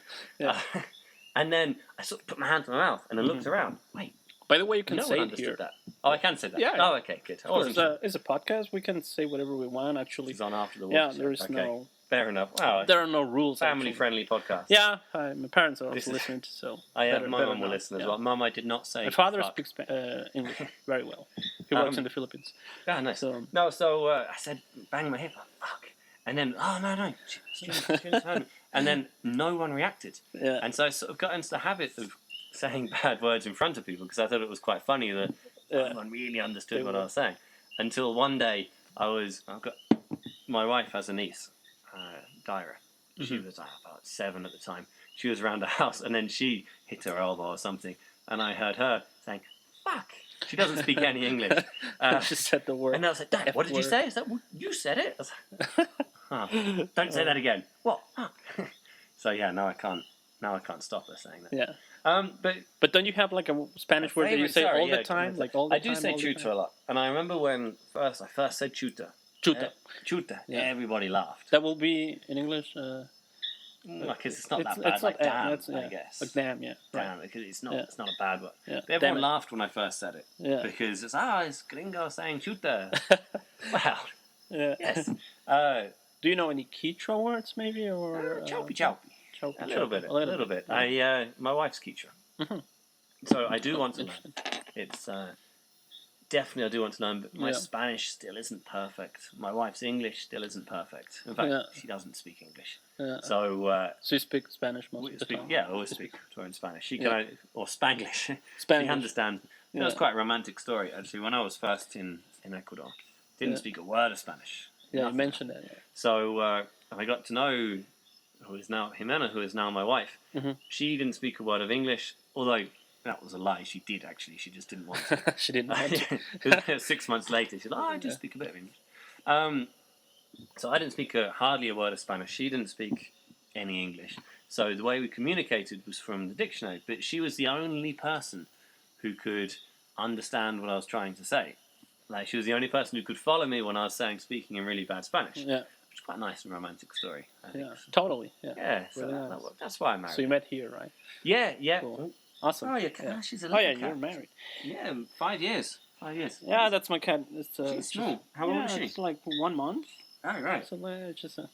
And then I sort of put my hand to my mouth and I looked around. Wait. By the way, you can say it here. That. Oh, I can say that. Yeah. Oh, okay, good. It's a podcast. We can say whatever we want. Actually, it's on after the watch. Yeah, there is no. Fair enough. Wow. There are no rules. Family-friendly podcast. Yeah, my parents are also listening to so. My mum will listen as well. Mum, I did not say. My father speaks English very well. He works in the Philippines. Yeah, nice. So I said, bang my hip. Fuck. And then, no. Students heard me. And then no one reacted. Yeah. And so I sort of got into the habit of saying bad words in front of people because I thought it was quite funny that no one really understood what I was saying. Until one day my wife has a niece, Dyra. She was about 7 at the time. She was around the house and then she hit her elbow or something. And I heard her saying, fuck. She doesn't speak any English. She said the word. And I was like, Dad, what did you say? Is that you said it? I was like, don't say that again. What? So yeah, now I can't stop her saying that. Yeah. But don't you have like a Spanish word that you say all the time? Like all the time? I do say chuta a lot. And I remember when I first said chuta. Chuta. Yeah. Everybody laughed. That will be in English. Because it's not that bad. Like damn, I guess. Like damn, yeah. Damn, because it's not a bad word. Yeah. But everyone laughed when I first said it. Yeah. Because it's gringo saying chuta. Wow. Yeah. Yes. Do you know any Quechua words, maybe, or chowpy? A little bit. My wife's Quechua, so I do want to learn. It's definitely I do want to learn, but my Spanish still isn't perfect. My wife's English still isn't perfect. In fact, she doesn't speak English. Yeah. So you speak Spanish most of the time? Yeah, I always speak to her in Spanish. She can or Spanglish. Spanish. She understands. It was quite a romantic story actually. When I was first in Ecuador, didn't speak a word of Spanish. Yeah, you mentioned that. Yeah. So I got to know Jimena, who is now my wife. She didn't speak a word of English, although that was a lie. She did actually. She just didn't want to. She didn't want to. 6 months later, she said, I do speak a bit of English. So I didn't speak hardly a word of Spanish. She didn't speak any English. So the way we communicated was from the dictionary. But she was the only person who could understand what I was trying to say. Like, she was the only person who could follow me when I was speaking in really bad Spanish. Yeah. Which is quite a nice and romantic story, I think. Yeah, totally. Yeah. Yeah, so Really nice. that's why I married So you her. met here, right? Yeah. Cool. Awesome. Oh, your cat. She's a little cat. You're married. Yeah, 5 years. 5 years. Yeah, that's my cat. She's small. How old is she? It's like 1 month. Oh, right. So it's just a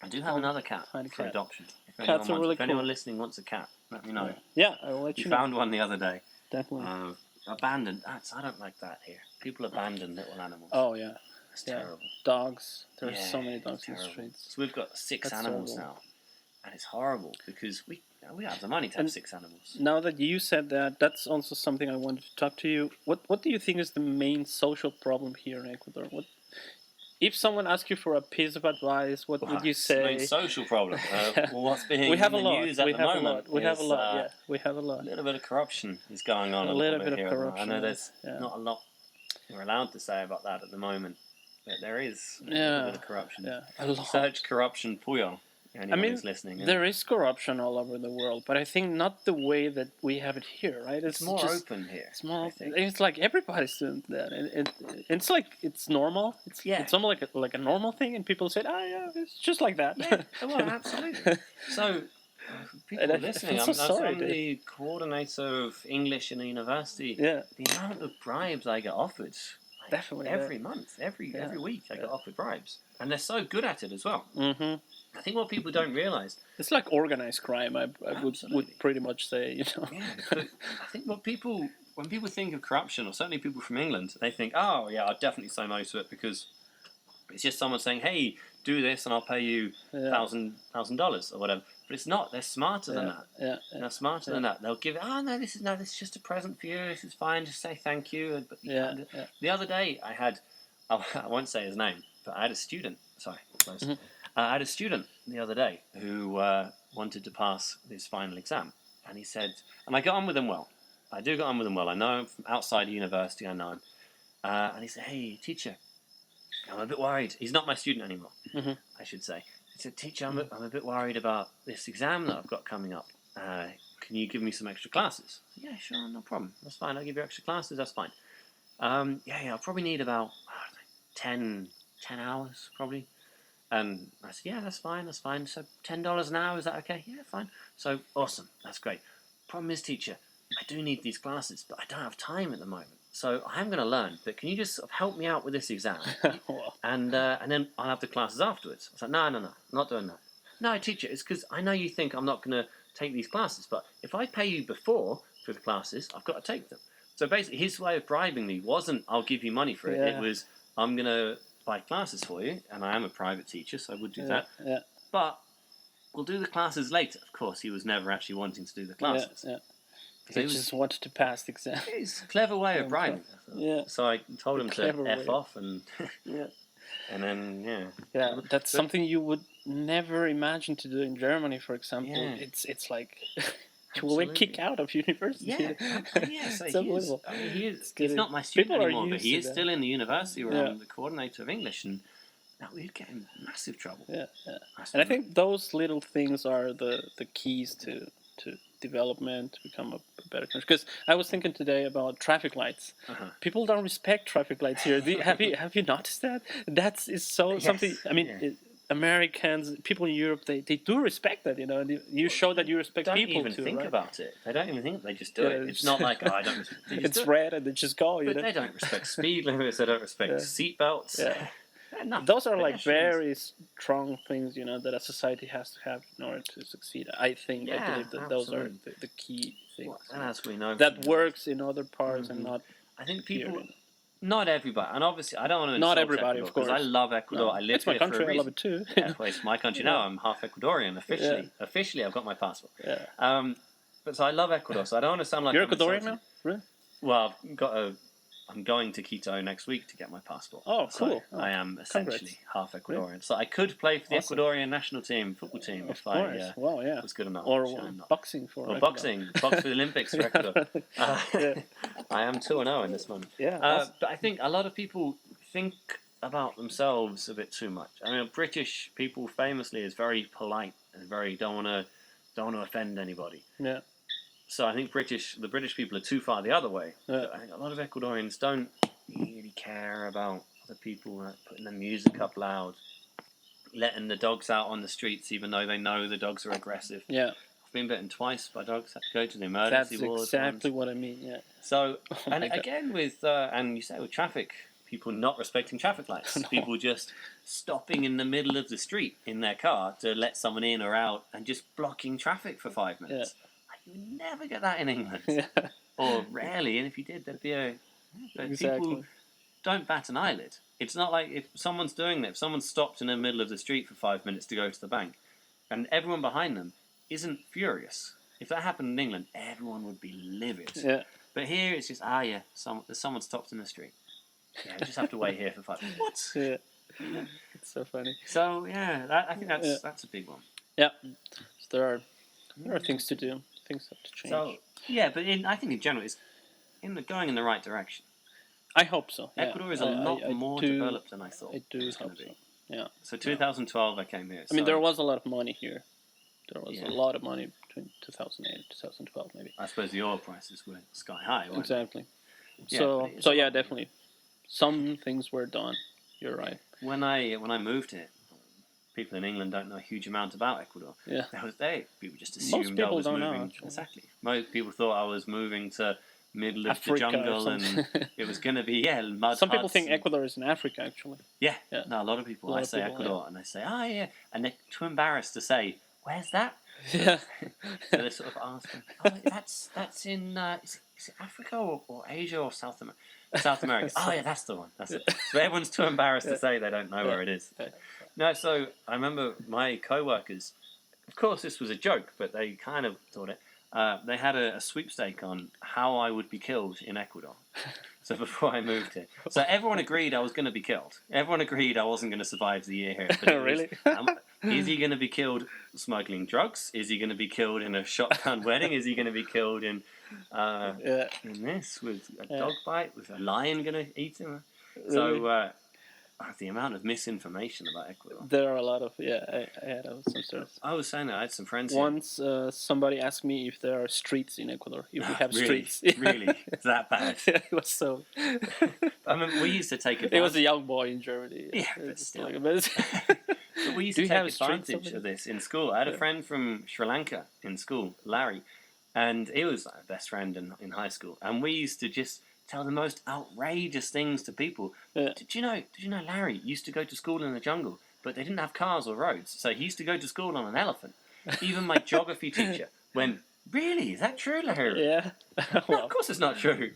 I do have another cat tiny for cat. adoption. Cats are really if anyone listening wants a cat, let me know. Yeah, I will let We you know. found one the other day. Definitely. Abandoned. I don't like that here. People abandon little animals. Oh, yeah. It's Yeah. terrible. Dogs. There's Yeah, so many dogs in the terrible. streets. So we've got 6 That's animals terrible. now. And it's horrible because we have the money to have 6 animals. Now that you said that, that's also something I wanted to talk to you. What do you think is the main social problem here in Ecuador? If someone asks you for a piece of advice, what would you It's the main say? social problem. What's being We have in a the lot. news at We the have a moment lot. We have a is, lot. Yeah, we have a lot. A little bit of corruption is going on. A A little little bit of here. corruption, I know there's yeah. not a lot we're allowed to say about that at the moment, but there is a Yeah. little bit of corruption. Yeah, a lot. Search corruption Puyo. Anyone who's listening. There is corruption all over the world, but I think not the way that we have it here, right? It's more just, open here. It's more. I think. It's like everybody's doing that, and it's like it's normal. It's almost like a normal thing, and people say, "Oh yeah, it's just like that." Yeah, well, absolutely. So, people And I listening, feel so sorry, I'm the coordinator of English in a university. Yeah, The amount of bribes I get offered, like, definitely every month, every week, I get offered bribes, and they're so good at it as well. Mm-hmm. I think what people don't realise. It's like organized crime. I would pretty much say, you know. Yeah, but I think when people think of corruption, or certainly people from England, they think, oh yeah, I'd definitely say no to it because it's just someone saying, hey, do this and I'll pay you $1,000 or whatever. But it's not. They're smarter than that. Yeah. They're smarter than that. They'll give it. Oh no, this is just a present for you. This is fine. Just say thank you. But the other day I had, I won't say his name, but I had a student. Sorry, close. Mm-hmm. I had a student the other day who wanted to pass his final exam, and he said, and I got on with him well. I do get on with him well. I know him from outside the university. I know him, and he said, "Hey, teacher, I'm a bit worried." He's not my student anymore, I should say. He said, "Teacher, I'm a bit worried about this exam that I've got coming up. Can you give me some extra classes?" I said, "Yeah, sure, no problem. That's fine. I'll give you extra classes. That's fine. I'll probably need about 10 hours, probably." And I said, "Yeah, that's fine. So $10 an hour, is that okay?" "Yeah, fine." So, awesome. That's great. Problem is, teacher, I do need these classes, but I don't have time at the moment. So I'm going to learn, but can you just sort of help me out with this exam? And then I'll have the classes afterwards. I was like, no, I'm not doing that. "No, teacher, it's because I know you think I'm not going to take these classes, but if I pay you before for the classes, I've got to take them." So basically, his way of bribing me wasn't, "I'll give you money for it." It was, "I'm going to buy classes for you," and I am a private teacher, so I would do that. Yeah. But we'll do the classes later. Of course, he was never actually wanting to do the classes. Yeah. So He just wanted to pass the exam. It's a clever way of bribing. Yeah. So I told him to F off, and Yeah. and then Yeah, that's something you would never imagine to do in Germany, for example. Yeah. It's like you will kick out of university. Yeah, so It's unbelievable. he's not my student People are anymore, but used he to is that. still in the university where I'm the coordinator of English, and that we'd get in massive trouble. Yeah. And I think those little things are the keys to development, to become a better country. Because I was thinking today about traffic lights. People don't respect traffic lights here. Have you noticed that? Something. I mean, Americans, people in Europe, they do respect that. You know, and you show that you respect Don't people even too. think right? about it. They don't even think. They just do it. It's not like, I don't respect. They just It's do it. red and they just go. You But know, they don't respect speed limits. They don't respect seatbelts. Yeah. Nothing. those are like Pedestrians. very strong things, you know, that a society has to have in order to succeed. I believe that those are the key things. Well, as we know, that works in other parts and not. I think people, here. not everybody, and obviously I don't want to Not insult everybody, Ecuador, of course. 'cause I love Ecuador. No, I live it's my here country. for a I love reason. it too. Yeah, well, it's my country now. I'm half Ecuadorian officially. Officially, I've got my passport. Yeah. But so I love Ecuador. So I don't want to sound like You're I'm Ecuadorian insulting. now, really? Well, I'm going to Quito next week to get my passport. Oh, cool. So I am essentially half Ecuadorian. Yeah. So I could play for the Awesome. Ecuadorian national team, football team, Of if course. I Wow, yeah. was good enough. Or which I'm not. boxing for. Or Ecuador. box for the Olympics for Ecuador. Yeah. I am 2-0 in this one. Yeah. Awesome. But I think a lot of people think about themselves a bit too much. I mean, British people famously is very polite and very don't want to offend anybody. Yeah. So I think the British people are too far the other way. Yeah. I think a lot of Ecuadorians don't really care about other people, like putting their music up loud, letting the dogs out on the streets even though they know the dogs are aggressive. Yeah. I've been bitten twice by dogs. Had to go to the emergency ward. That's exactly what I mean. Yeah. So and my God. again with and you say with traffic, people not respecting traffic lights, No. people just stopping in the middle of the street in their car to let someone in or out and just blocking traffic for 5 minutes. You would never get that in England, Yeah. or rarely. And if you did, there'd be a. But Exactly. people don't bat an eyelid. It's not like if someone's doing that. If someone stopped in the middle of the street for 5 minutes to go to the bank, and everyone behind them isn't furious. If that happened in England, everyone would be livid. Yeah. But here it's just there's someone stopped in the street. Yeah, you just have to wait here for 5 minutes. What? Yeah. It's so funny. So yeah, I think that's a big one. Yeah. So there are things to do. Things have to change. So yeah, but I think in general it's going in the right direction. I hope so. Yeah. Ecuador is a lot more developed than I thought. I do it was hope going to be. so. Yeah. So 2012 I came here. I mean, there was a lot of money here. There was Yeah. a lot of money between 2008 and 2012, maybe. I suppose the oil prices were sky high, weren't Exactly. Yeah, So but it's a yeah, lot. definitely. Some things were done. You're right. they? When I moved here, people in England don't know a huge amount about Ecuador. Yeah. People just assumed I people was don't know, moving. actually. Exactly. Most people thought I was moving to middle of Africa the or jungle and something. it was going to be mud Some people huts think and- Ecuador is in Africa, actually. Yeah. Yeah. No, a lot of people. A lot I of say people, Ecuador and they say, oh yeah, and they're too embarrassed to say, where's that? Yeah. So they sort of ask them, oh, that's in is it Africa or Asia or South America? South America. Oh yeah, that's the one. That's it. So everyone's too embarrassed to say they don't know where it is. Yeah. No, so I remember my co-workers. Of course, this was a joke, but they kind of thought it. They had a sweepstake on how I would be killed in Ecuador. So before I moved here, so everyone agreed I was going to be killed. Everyone agreed I wasn't going to survive the year here. But it was, Really? is he going to be killed smuggling drugs? Is he going to be killed in a shotgun wedding? Is he going to be killed in this with a dog bite? With a lion going to eat him? So the amount of misinformation about Ecuador. There are a lot of I had some stories. I was saying that I had some friends. Once somebody asked me if there are streets in Ecuador. If we have Really? streets. Really? It's that bad? It was so. I mean, we used to take advantage. It was a young boy in Germany. Yeah, but It's still. like- But we used Do to you take have streets advantage over of this in school. I had a friend from Sri Lanka in school, Larry, and he was my best friend in high school. And we used to just tell the most outrageous things to people. Yeah. Did you know Larry used to go to school in the jungle, but they didn't have cars or roads, so he used to go to school on an elephant. Even my geography teacher went, really? Is that true, Larry? Yeah. No, Well, of course it's not true.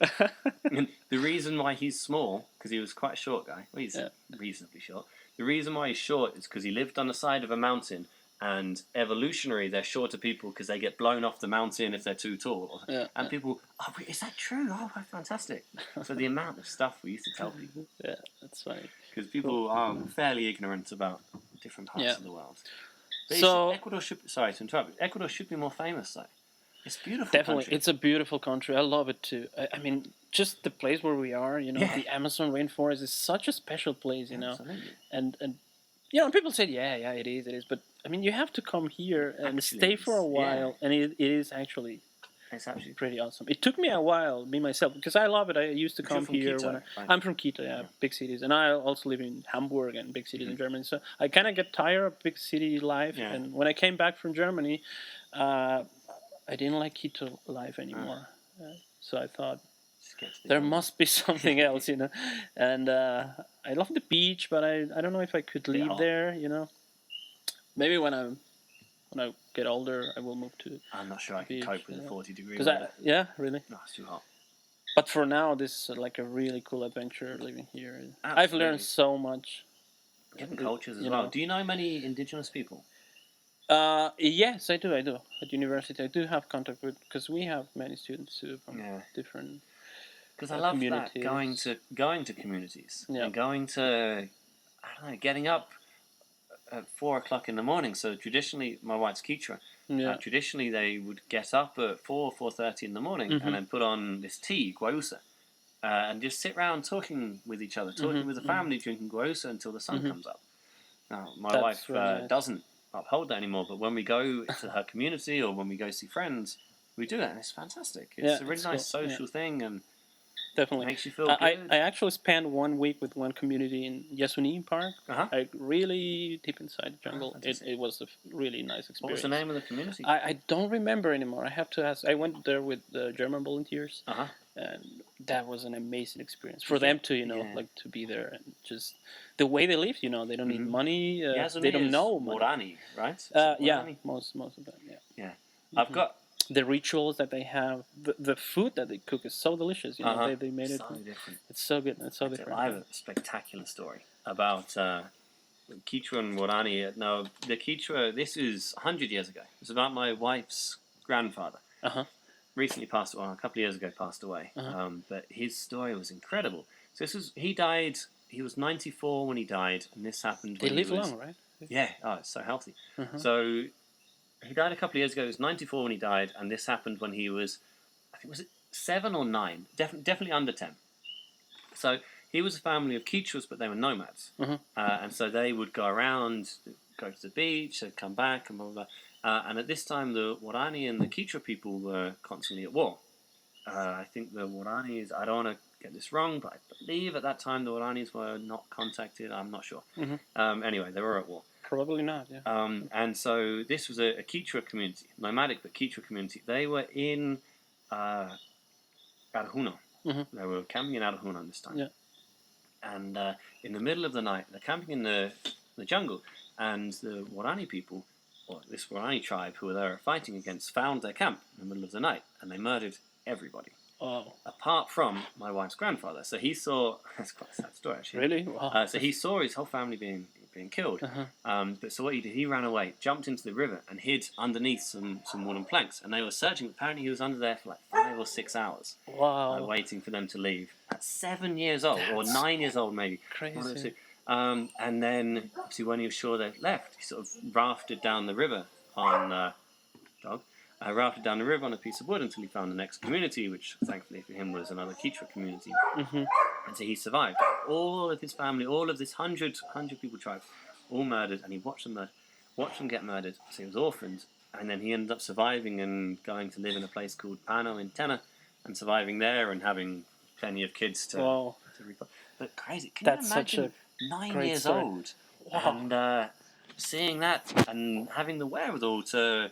And the reason why he's small, because he was quite a short guy, well, he's reasonably short. The reason why he's short is because he lived on the side of a mountain, and evolutionary, they're shorter people because they get blown off the mountain if they're too tall. And people, oh, is that true? Oh, fantastic. So the amount of stuff we used to tell people. Yeah, that's funny. Because people are fairly ignorant about different parts of the world. But So- Ecuador should, sorry to interrupt, Ecuador should be more famous though. It's a beautiful Definitely, country. it's a beautiful country. I love it too. I mean, just the place where we are, the Amazon rainforest is such a special place, Absolutely. and people say, yeah, it is. But I mean, you have to come here and Actually, stay for a it's- while, and it is actually It's actually pretty awesome. It took me a while, me myself, because I love it. I used to You're come from here Quito, when right? I'm from Quito, big cities, and I also live in Hamburg and big cities in Germany. So I kind of get tired of big city life, Yeah. and when I came back from Germany, I didn't like Quito life anymore. So I thought Just get to the there jungle. must be something else, And I love the beach, but I don't know if I could live hot. there, Maybe when I get older, I will move to. I'm not sure I can beach, cope with the 40 degree Because weather. really. No, it's too hot. But for now, this is like a really cool adventure living here. I've learned Absolutely. so much. Different cultures as you well. know. Do you know many indigenous people? Yes, I do. At university, I do have contact with, because we have many students too from Yeah. different. Because I love that communities. going to communities Yeah. and going to, I don't know, getting up at 4 o'clock in the morning. So traditionally, my wife's Quechua. Yeah. Traditionally, they would get up at 4:30 in the morning Mhm. and then put on this tea, guayusa, and just sit around talking with each other, talking with the family, drinking grosa until the sun comes up. Now, my wife nice. doesn't uphold that anymore, but when we go to her community or when we go see friends, we do that, and it's fantastic. It's a really nice social thing, and definitely makes you feel good. I actually spent 1 week with one community in Yasunin Park. Like really deep inside the jungle. It was a really nice experience. What was the name of the community? I don't remember anymore. I have to ask. I went there with the German volunteers, and that was an amazing experience for them to, like to be there and just the way they live. They don't need money. They don't know money. Morani, right? Yeah, most of them. Yeah. I've got the rituals that they have. The food that they cook is so delicious. They made it. So different. It's so good. It's so different. I have a spectacular story about Quechua and Morani. No, the Quechua. This is 100 years ago. It's about my wife's grandfather. Recently passed away. A couple of years ago, passed away. But his story was incredible. So he died. He was 94 when he died, and this happened. They live long, right? Yeah. Oh, it's so healthy. So he died a couple of years ago. He was 94 when he died, and this happened when he was, I think, was it 7 or 9? Definitely under 10. So he was a family of Quechuas, but they were nomads, and so they would go around, go to the beach, they'd come back, and blah blah blah. And at this time, the Warani and the Quechua people were constantly at war. I think the Waranis, I don't want to get this wrong, but I believe at that time the Waranis were not contacted. I'm not sure. Anyway, they were at war. Probably not, yeah. And so this was a Quechua community, nomadic but Quechua community. They were in Arjuna. They were camping in Arjuna this time. Yeah. And in the middle of the night, they're camping in the jungle, and the Warani people, or this Warani tribe who were there fighting against, found their camp in the middle of the night, and they murdered everybody. Oh. Apart from my wife's grandfather. So he saw, that's quite a sad story actually. Really? Wow. So he saw his whole family being killed. But so what he did, he ran away, jumped into the river, and hid underneath some wooden planks. And they were searching. Apparently, he was under there for like 5 or 6 hours. Wow. Waiting for them to leave. At 7 years old, or 9 years old, maybe. Crazy. And then, obviously, when he was sure they'd left, he sort of rafted down the river on rafted down the river on a piece of wood until he found the next community, which thankfully for him was another Quechua community. And so he survived. All of his family, all of this 100 people tribe, all murdered, and he watched them get murdered. So he was orphaned, and then he ended up surviving and going to live in a place called Pano in Tena, and surviving there and having plenty of kids to But crazy, can you imagine 9 years old and seeing that and having the wherewithal to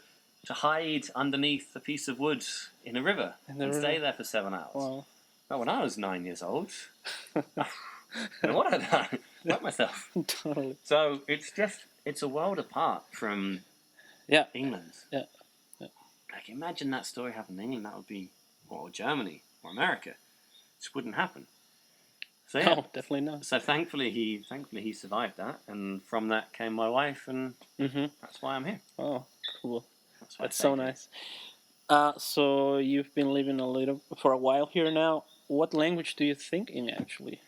hide underneath a piece of wood in a river and stay there for 7 hours. Wow. Well, when I was 9 years old, and what I'd done, like myself. Totally. So it's a world apart from England. Yeah. Like, imagine that story happened in England. That would be, or Germany, or America. It just wouldn't happen. So yeah, no, definitely not. So thankfully he survived that, and from that came my wife, and that's why I'm here. Oh, cool. That's so nice. So you've been living for a while here now. What language do you think in actually?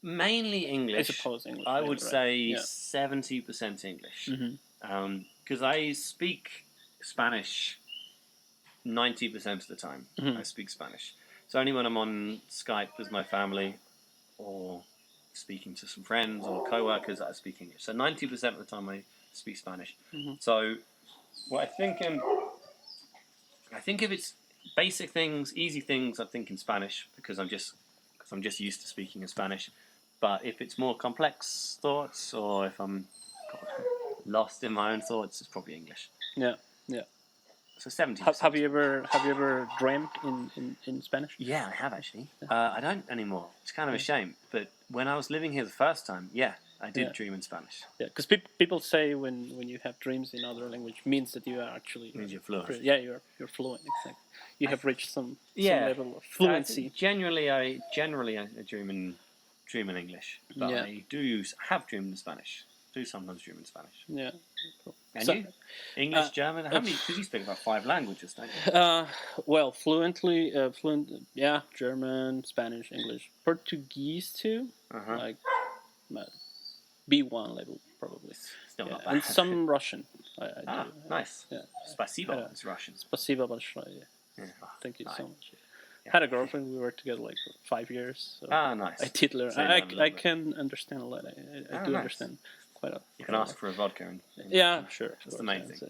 Mainly English. I suppose English. I would say 70% English. Because I speak Spanish 90% of the time. I speak Spanish. So only when I'm on Skype with my family or speaking to some friends or co-workers that I speak English. So 90% of the time I speak Spanish. So what I think if it's basic things, easy things, I think in Spanish because I'm just used to speaking in Spanish. But if it's more complex thoughts or if I'm lost in my own thoughts, it's probably English. Yeah. So 70%. Have you ever dreamt in Spanish? Yeah, I have actually. I don't anymore. It's kind of a shame. But when I was living here the first time, I did dream in Spanish. Yeah, because people say when you have dreams in other language means that you are actually means you're fluent. Yeah, you're fluent. Exactly. You have reached some level of fluency. Generally, I dream in English, but I have dreamed in Spanish. Do sometimes dream in Spanish. Yeah. Cool. And you? English, German? How many? Because you speak about 5 languages, don't you? Well, fluent. German, Spanish, English, Portuguese too. Like B1 level probably. Still not bad. And some Russian. I do. Nice. Yeah. Spasibo is Russian. Spasibo большое. Yeah. Thank you so much. had a girlfriend. We were together like for 5 years. So nice. I did learn. So you learned a I little bit. can understand a lot. I do Nice. understand quite a. You can ask for a vodka. And Yeah, sure. That's the main thing. So,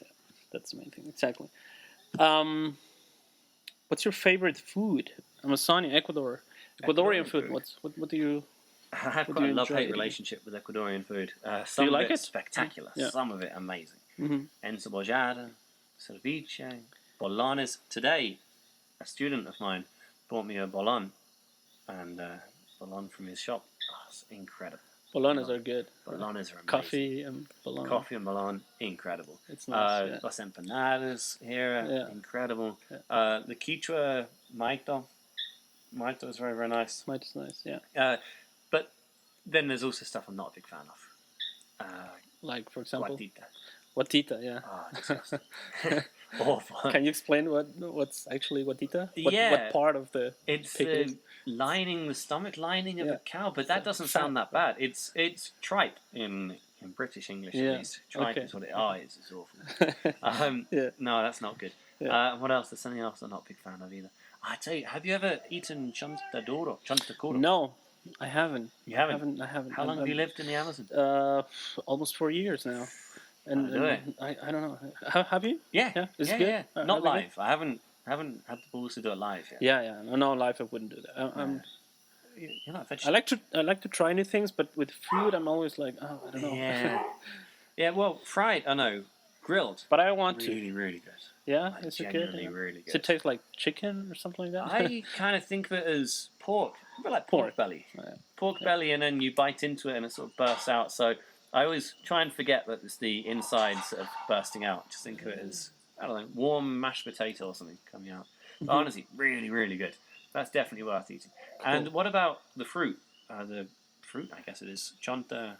that's the main thing. Exactly. What's your favorite food? Amazonia, Ecuador. Ecuadorian food. food. What do you? I have What quite do a you love-hate enjoy? relationship with Ecuadorian food. Do Some you of like it's it? spectacular. Yeah. Some of it amazing. Mm-hmm. Encebollada, ceviche, bolones. Today, a student of mine bought me a bolon, and bolon from his shop. Oh, it's incredible. Bolones are good. Bolones are amazing. Coffee and bologna. Coffee and bolon, incredible. It's nice. Yeah. Las empanadas here, Yeah. incredible. Yeah. The Quichua maito is very, very nice. It's nice. Yeah. But then there's also stuff I'm not a big fan of. Like for example, Guatita. guatita. Yeah. Oh, disgusting. Awful. Can you explain what's actually guatita? Yeah. What part of the It's pig it is? the stomach lining of Yeah. a cow, but that doesn't sound that bad. It's tripe in British English Yeah. at least. Tripe Okay. is what it is. It's awful. Yeah. No, that's not good. Yeah. What else? There's something else I'm not a big fan of either. I tell you, have you ever eaten chontaduro? No, I haven't. You haven't? I haven't. How long have you lived in the Amazon? Almost 4 years now. And, do it. I don't know. Have you? Yeah. Yeah. Is it Yeah. good? Not Are they good? live. I haven't had the balls to do it live yet. Yeah. No, live I wouldn't do that. You're not a I vegetarian. like to try new things, but with food I'm always like, oh, I don't know. Yeah. Yeah. Well, fried. I know. Grilled. But I want to. Really, really good. Yeah, Like, is it good? genuinely Yeah. really Does it good. taste like chicken or something like that? I kind of think of it as pork. A bit like pork belly. Yeah. Pork belly, and then you bite into it and it sort of bursts out. So I always try and forget that it's the inside sort of bursting out. Just think of it as, I don't know, warm mashed potato or something coming out. But honestly, really, really good. That's definitely worth eating. Cool. And what about the fruit? The fruit, I guess it is. Chonta.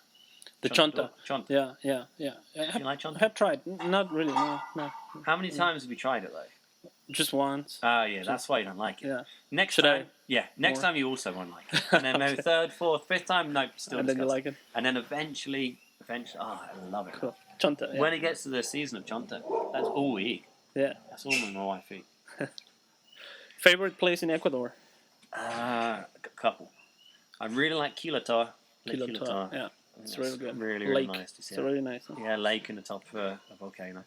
The chonta. Chonta. Yeah. Do you like I chonta? have tried. Not really. No. How many times have you tried it though? Just once. Yeah, that's why you don't like it. Yeah. Next Should time, I? next More? time you also won't like it. And then maybe third, fourth, fifth time, nope, still And then you disgusting. like it. And then eventually, I love it. Cool. Chonta. Yeah. When it gets to the season of chonta, that's all we eat. Yeah. That's all my wife eat. Favorite place in Ecuador? A couple. I really like Quilatoa. Lake Quilatoa. Yeah. I think It's that's really good. Really, really Lake. nice to see. It's really nice. Huh? Yeah, lake in the top of a volcano.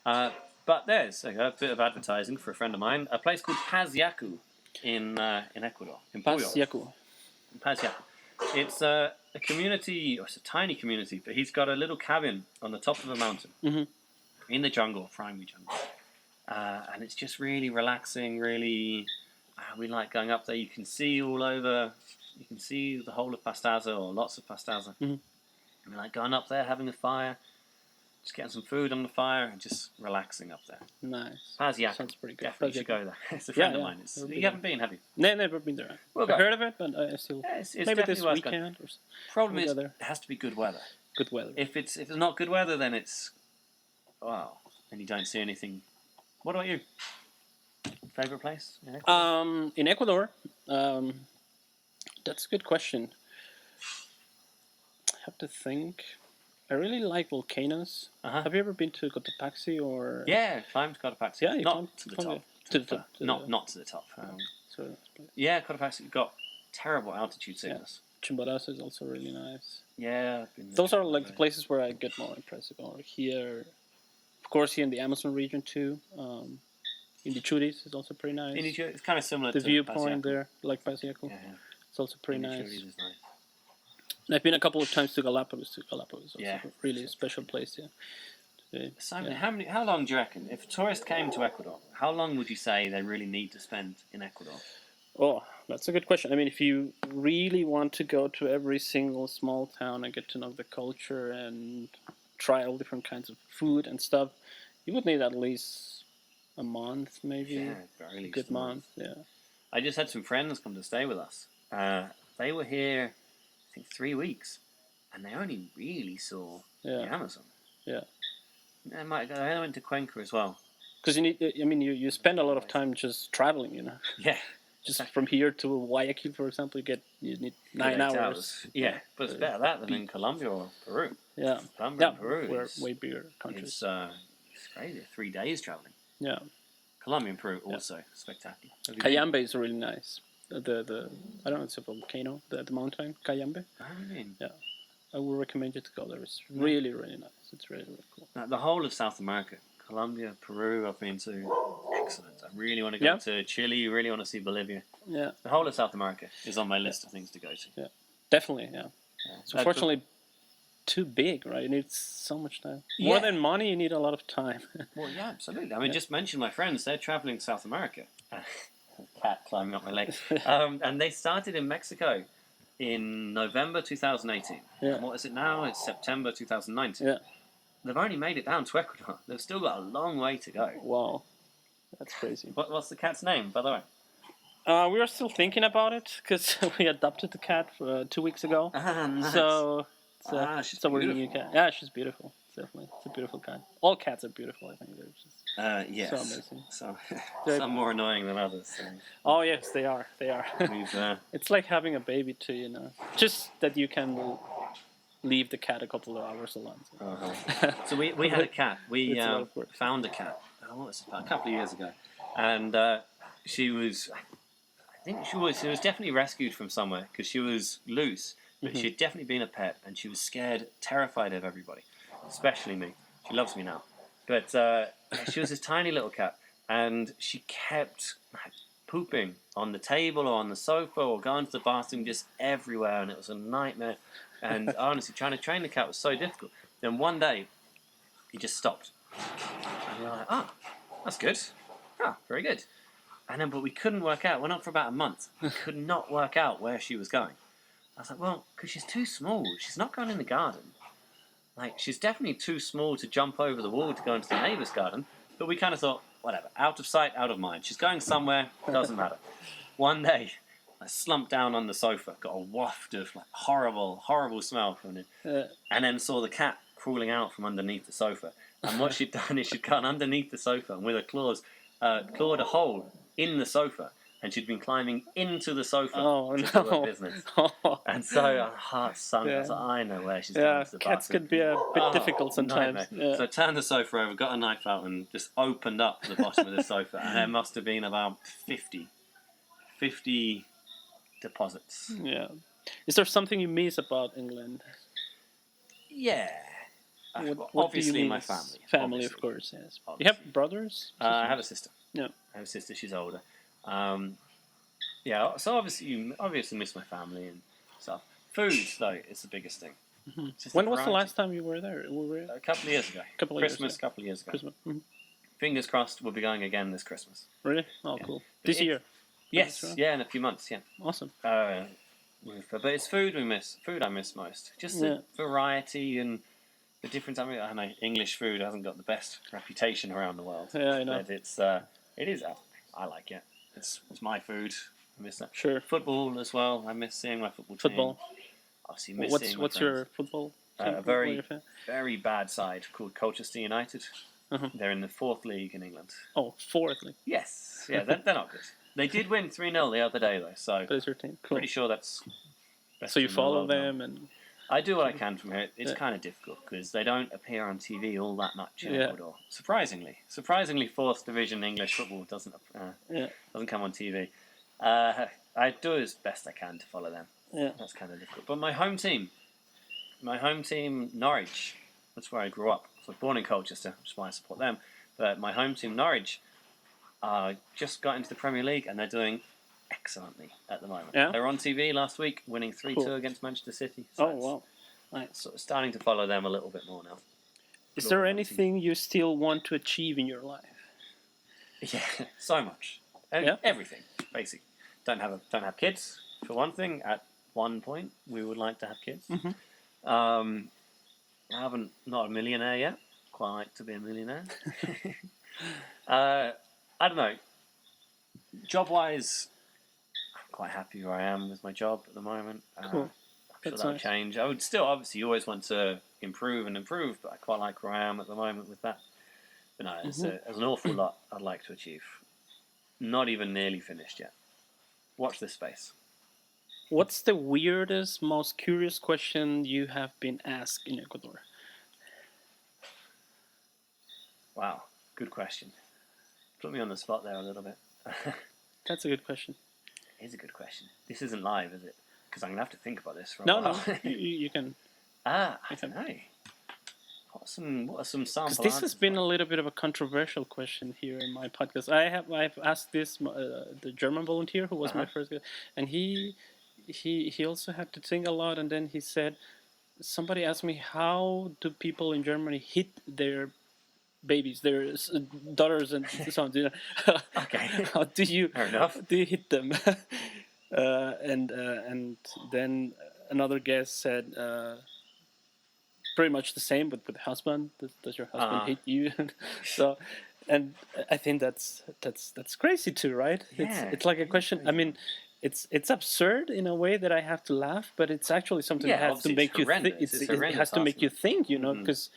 But there's a bit of advertising for a friend of mine. A place called Pazyaku in Ecuador. In Puyo. Pazyaku. Pazyaku. It's a community, or it's a tiny community, but he's got a little cabin on the top of a mountain in the jungle, primary jungle. And it's just really relaxing, really... we like going up there. You can see all over. You can see the whole of Pastaza, or lots of Pastaza. And we like going up there, having a fire, just getting some food on the fire, and just relaxing up there. Nice. Pazyaku. Sounds pretty good. Definitely should go there. It's a friend of mine. Never been You haven't been, have you? No, never been there. Well, I've go. heard of it, but I still... Yeah, it's maybe definitely this worth going. weekend or Problem is, we'll go it there. has to be good weather. Good weather. If it's not good weather, then it's and you don't see anything. What about you? Favorite place in Ecuador? In Ecuador, that's a good question. I have to think. I really like volcanoes. Have you ever been to Cotopaxi or? Yeah, climbed Cotopaxi. Yeah, you not climbed- to the climbed top. it. To the top. Not to the top. So that's great. Yeah, Cotopaxi got terrible altitude sickness. Chimborazo is also really nice. Yeah, I've been there. Those are like the places where I get more impressed. Or here, of course, here in the Amazon region too. In the Churis is also pretty nice. It's kind of similar The to viewpoint Pazyaku. there, like Pazyaku, Yeah, it's also pretty Indichuris nice. is nice. And I've been a couple of times to Galapagos. Also Yeah. a really special place. Yeah. Simon, Yeah. how long do you reckon, if a tourist came to Ecuador, how long would you say they really need to spend in Ecuador? Oh, that's a good question. I mean, if you really want to go to every single small town and get to know the culture and try all different kinds of food and stuff, you would need at least a month, maybe. Yeah, very A least good a month. month. Yeah. I just had some friends come to stay with us. They were here, I think, 3 weeks, and they only really saw the Yeah. Amazon. Yeah. They went to Cuenca as well. Because you spend a lot of time just traveling, Yeah, Just from here to Guayaquil, for example, you need 9 8 hours. Yeah, but it's better that than in Colombia or Peru. Yeah. Colombia and Yeah, Peru we're is way bigger countries. it's crazy. 3 days traveling. Yeah. Colombia and Peru also spectacular. Cayambe is really nice. The I don't know, it's a volcano, the mountain Cayambe. I mean, Yeah, I would recommend you to go there. It's really really nice. It's really really cool. the whole of South America, Colombia, Peru, I've been to. Excellent. I really want to go to Chile. Really want to see Bolivia. Yeah, the whole of South America is on my list of things to go to. Yeah, definitely. Yeah. So unfortunately, too big, right? You need so much time. More than money, you need a lot of time. Well, yeah, absolutely. I mean, just mention my friends. They're traveling South America. Cat climbing up my leg. And they started in Mexico in November 2018. Yeah. And what is it now? It's September 2019. Yeah. They've only made it down to Ecuador. They've still got a long way to go. Wow. That's crazy. What's the cat's name, by the way? We are still thinking about it because we adopted the cat 2 weeks ago. Nice. So she's we're beautiful. new cat. Yeah, she's beautiful. Definitely, it's a beautiful cat. All cats are beautiful. I think they're just Yes. so amazing. Some more annoying than others. So. Oh yes, they are. They are. It's like having a baby too, you know. Just that you can leave the cat a couple of hours alone. So we had a cat. We found a cat. What was it, about a couple of years ago, and she was. I think she was definitely rescued from somewhere because she was loose, but she'd definitely been a pet, and she was scared, terrified of everybody, especially me. She loves me now, but she was this tiny little cat, and she kept pooping on the table or on the sofa or going to the bathroom, just everywhere, and it was a nightmare. And honestly, trying to train the cat was so difficult. Then one day, he just stopped, and we were like, "Oh, that's good. Oh, very good." And then, but we couldn't work out. Went on for about a month. We could not work out where she was going. I was like, well, because she's too small. She's not going in the garden. Like, she's definitely too small to jump over the wall to go into the neighbour's garden. But we kind of thought, whatever, out of sight, out of mind. She's going somewhere, doesn't matter. One day, I slumped down on the sofa, got a waft of like horrible, horrible smell from it, and then saw the cat crawling out from underneath the sofa. And what she'd done is she'd gone underneath the sofa and with her claws, clawed a hole in the sofa, and she'd been climbing into the sofa to do her business. And so our heart sunk. I was like, I know where she's going to the bathroom. Cats could be a bit difficult sometimes. So I turned the sofa over, got a knife out, and just opened up the bottom of the sofa, and there must have been about 50 deposits. Yeah. Is there something you miss about England? Yeah. What obviously, my family. Family, of course, yes. Obviously. You have brothers? I have a sister. Yeah. I have a sister, she's older. Yeah, so obviously miss my family and stuff. Food, though, is the biggest thing. Mm-hmm. When was the last time you were there? A couple of years ago. Christmas, couple of years ago. Christmas. Mm-hmm. Fingers crossed, we'll be going again this Christmas. Really? Oh, cool. This year? Yes, in a few months, yeah. Awesome. But it's food we miss. Food I miss most. Just the variety and the difference. I mean, I know English food hasn't got the best reputation around the world. Yeah, I know. But it is. I like it. It's my food. I miss that. Sure. Football as well. I miss seeing my football team. Football. Obviously, miss seeing my What's your football team? A very bad side called Colchester United. They're in the 4th league in England. Oh, 4th league. Yes. Yeah, they're not good. They did win 3-0 the other day, though. So that is your team. Cool. Pretty sure that's. So you follow them and. I do what I can from here. It's kind of difficult because they don't appear on TV all that much in Ecuador. Surprisingly, 4th division English football doesn't come on TV. I do as best I can to follow them. Yeah, that's kind of difficult. But my home team, Norwich. That's where I grew up. So I was born in Colchester, which is why I support them. But my home team, Norwich, just got into the Premier League and they're doing excellently at the moment. Yeah? They were on TV last week, winning 3-2 against Manchester City. So wow. Nice. Sort of starting to follow them a little bit more now. Is there anything you still want to achieve in your life? Yeah, so much. Everything, basically. Don't have kids, for one thing. At one point, we would like to have kids. Not a millionaire yet. Quite like to be a millionaire. I don't know. Job-wise, I'm quite happy where I am with my job at the moment. Cool. I'm sure that would change. I would still, obviously, you always want to improve, but I quite like where I am at the moment with that. But no, there's an awful lot I'd like to achieve. Not even nearly finished yet. Watch this space. What's the weirdest, most curious question you have been asked in Ecuador? Wow, good question. Put me on the spot there a little bit. That's a good question. It is a good question. This isn't live, is it? Because I'm going to have to think about this for a No, while. you can. I don't know. What are some sample Because this has answers been like? a little bit of a controversial question here in my podcast. I've asked this the German volunteer who was my first guest, and he also had to think a lot. And then he said, somebody asked me, how do people in Germany hit their babies, their daughters and sons? You know? Okay. How do you Fair enough. do you hit them? And then another guest said. Pretty much the same, but with the husband. Does your husband hate you? So, and I think that's crazy too, right? Yeah, it's like a question. I mean, it's absurd in a way that I have to laugh, but it's actually something that has to make you think. It has to make you think, you know, because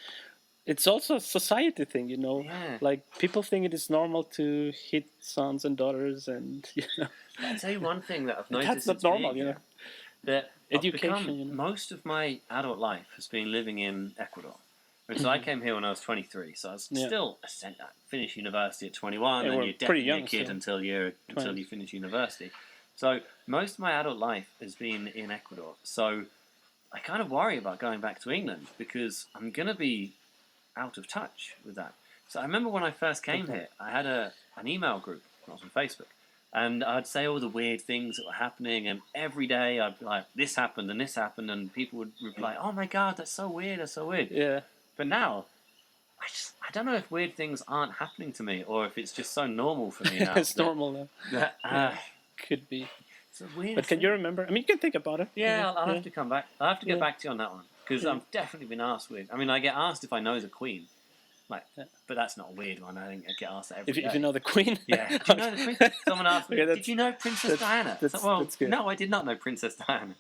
it's also a society thing, you know. Yeah. Like people think it is normal to hit sons and daughters, and you know. I'll tell you one thing that I've noticed. That's not normal, you know. That Education, you know. Most of my adult life has been living in Ecuador. And so I came here when I was 23, so I was still I finished university at 21, and you're definitely a kid until you finish university. So most of my adult life has been in Ecuador. So I kind of worry about going back to England because I'm going to be out of touch with that. So I remember when I first came here, I had an email group, I was on Facebook. And I'd say all the weird things that were happening, and every day I'd be like, this happened, and people would reply, oh my god, that's so weird, Yeah. But now, I don't know if weird things aren't happening to me, or if it's just so normal for me now. It's normal now. Could be. It's a weird But can you remember? I mean, you can think about it. Yeah, I'll have to come back. I'll have to get back to you on that one, because I've definitely been asked weird. I mean, I get asked if I know the Queen. But that's not a weird one. I think I get asked that every day. If you know the Queen? Yeah. Do you know the Queen? Someone asked me, did you know Princess Diana? That's good. No, I did not know Princess Diana.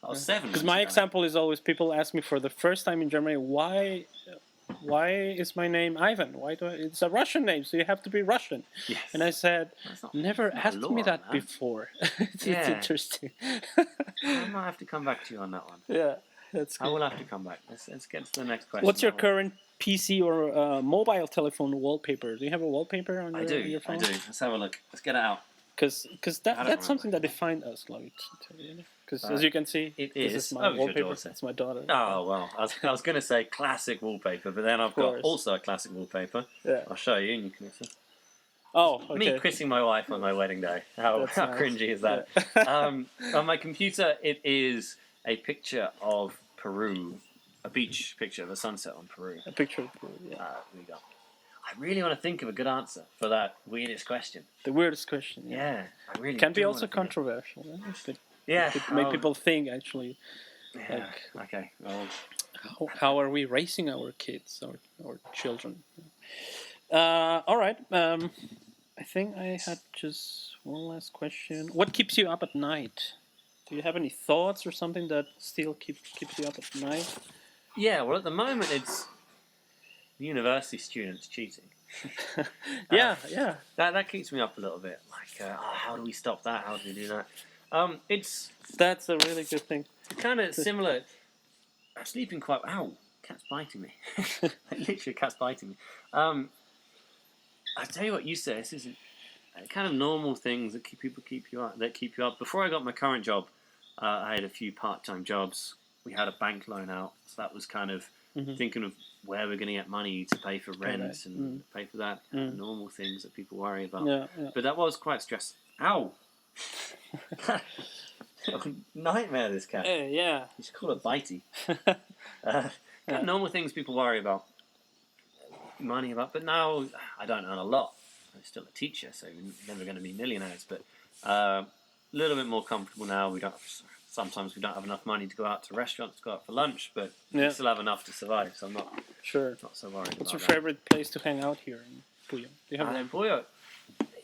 I was 7. Because my example is always people ask me for the first time in Germany, why is my name Ivan? It's a Russian name, so you have to be Russian. Yes. And I said, never asked me that before. It's interesting. I might have to come back to you on that one. Yeah, that's good. I will have to come back. Let's get to the next question. What's your current PC or mobile telephone wallpaper? Do you have a wallpaper on your phone? I do. Let's have a look. Let's get it out. Because that's something that defined us, like, because as you can see, this is my wallpaper. It's my daughter. Oh well, I was going to say classic wallpaper, but then I've got also a classic wallpaper. Yeah. I'll show you, and you can listen. Oh, okay. Me kissing my wife on my wedding day. How nice. Cringy is that? Yeah. On my computer, it is a picture of Peru. A beach picture of a sunset on Peru. A picture of Peru, yeah. There we go. I really want to think of a good answer for that weirdest question. The weirdest question, yeah. Yeah, I really can be also controversial. Yeah. It could make people think, actually. Yeah, okay. Well, how are we raising our kids, our children? All right. I think I had just one last question. What keeps you up at night? Do you have any thoughts or something that still keeps you up at night? Yeah, well, at the moment it's university students cheating. Yeah. That keeps me up a little bit. Like, how do we stop that? How do we do that? That's a really good thing. Kind of similar. I'm sleeping quite. Ow! Cat's biting me. Literally, cat's biting me. I tell you what, you say this isn't kind of normal things that keep you up. Before I got my current job, I had a few part-time jobs. We had a bank loan out, so that was kind of thinking of where we're going to get money to pay for rent and pay for that. Normal things that people worry about. Yeah. But that was quite stressful. Ow! Nightmare, this cat. Yeah. You should call it bitey. Kind of normal things people worry about. Money about, but now I don't earn a lot. I'm still a teacher, so we're never going to be millionaires, but a little bit more comfortable now. Sometimes we don't have enough money to go out to restaurants, to go out for lunch, but we still have enough to survive, so I'm not so worried. What's your favorite place to hang out here in Puyo? Do you have in Puyo?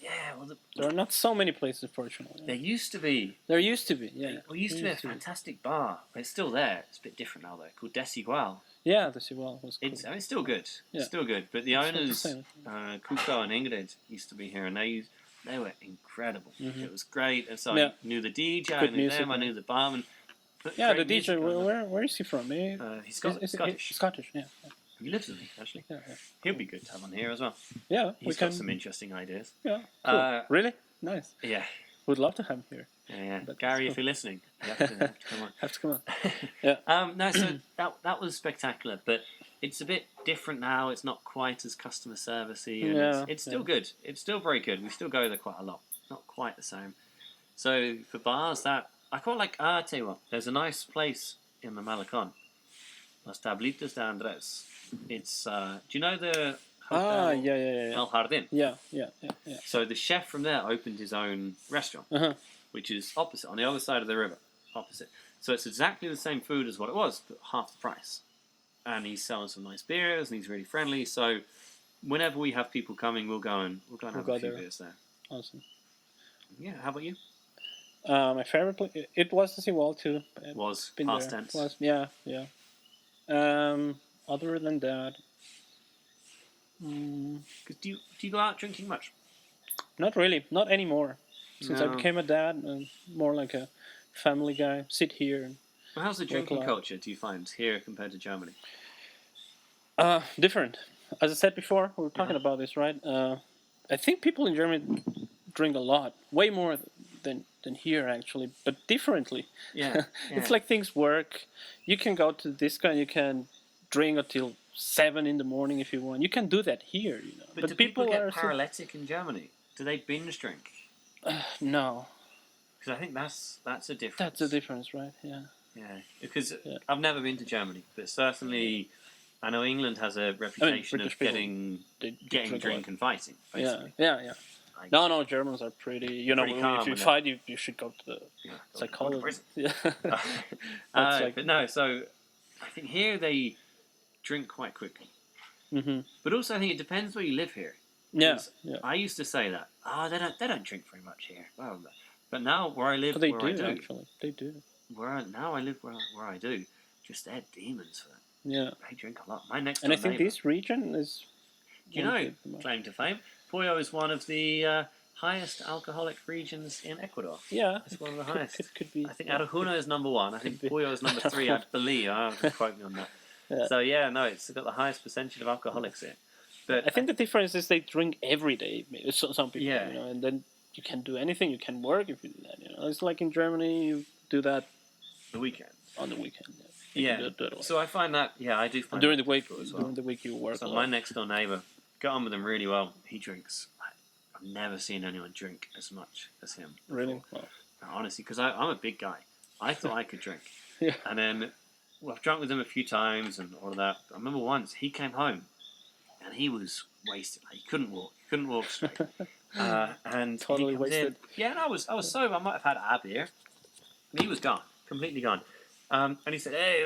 Yeah, well, there are not so many places, fortunately. There used to be. There used to be, yeah. Well, used to be a fantastic bar, but it's still there. It's a bit different now, though, called Desigual. Yeah, Desigual was cool. It's still good. Yeah. It's still good. But the owners, Kuko and Ingrid, used to be here, and they were incredible. It was great. And so I knew the DJ, I knew them, I knew the barman. Yeah, the DJ, where is he from? He's Scottish. Scottish, yeah. He lives with me, actually. Yeah. He'll be good to have on here as well. Yeah, He's got some interesting ideas. Yeah, cool. Really? Nice. Yeah. Would love to have him here. Yeah. But Gary, if you're listening, you have to come on. Have to come on. Yeah. No, so that was spectacular, but it's a bit different now. It's not quite as customer servicey, and it's still good. It's still very good. We still go there quite a lot. Not quite the same. So for bars, that I quite like. I tell you what, there's a nice place in the Malecon, Las Tablitas de Andres. It's do you know the Hotel El Jardín? Yeah. So the chef from there opened his own restaurant, which is opposite, on the other side of the river, opposite. So it's exactly the same food as what it was, but half the price. And he's selling some nice beers, and he's really friendly. So whenever we have people coming, we'll go and have a few beers there. Awesome. Yeah. How about you? My favorite place, it was the Seawall too. Was past tense. Yeah. Other than that, Cause do you go out drinking much? not really, not anymore. Since I became a dad, I'm more like a family guy. Sit here. And well, how's the drinking culture, do you find, here compared to Germany? Different. As I said before, we were talking about this, right? I think people in Germany drink a lot, way more than here actually, but differently. Yeah. It's like things work. You can go to this guy, you can drink until 7 in the morning if you want. You can do that here, you know. But do people get paralytic in Germany? Do they binge drink? No. Because I think that's a difference. That's a difference, right? Yeah. Yeah. Because I've never been to Germany, but certainly I know England has a reputation of getting drink and fighting. Basically. Yeah. No, Germans are pretty. You know, if you fight, you should go to the psychologist. Yeah. But no, so I think here they drink quite quickly. Mm-hmm. But also, I think it depends where you live here. Yeah. I used to say that. They don't drink very much here. Well, but now where I live, but they do actually. They do. Now I live where I do, just they're demons for that. Yeah. They drink a lot. My next and I think this region is. Do you know? Claim to fame. Puyo is one of the highest alcoholic regions in Ecuador. Yeah. It's one of the highest. It could be. I think Arujuna is number 1. I think Puyo is number 3, I believe. Don't quote me on that. Yeah. So, it's got the highest percentage of alcoholics here. But I think the difference is they drink every day. Some people, you know, and then you can do anything. You can work if you do that. You know, it's like in Germany, you do that the weekend. On the weekend. Yeah. So I find that. Yeah, I do find during the week as well. During the week you work. So my next door neighbour, got on with him really well. He drinks. I've never seen anyone drink as much as him. Before. Really? Wow. Honestly, because I'm a big guy. I thought I could drink. Yeah. And then I've drunk with him a few times and all of that. I remember once he came home and he was wasted. He couldn't walk. He couldn't walk straight. And totally wasted. Yeah, and I was sober. I might have had a beer. And he was gone, completely gone. And he said, "Hey,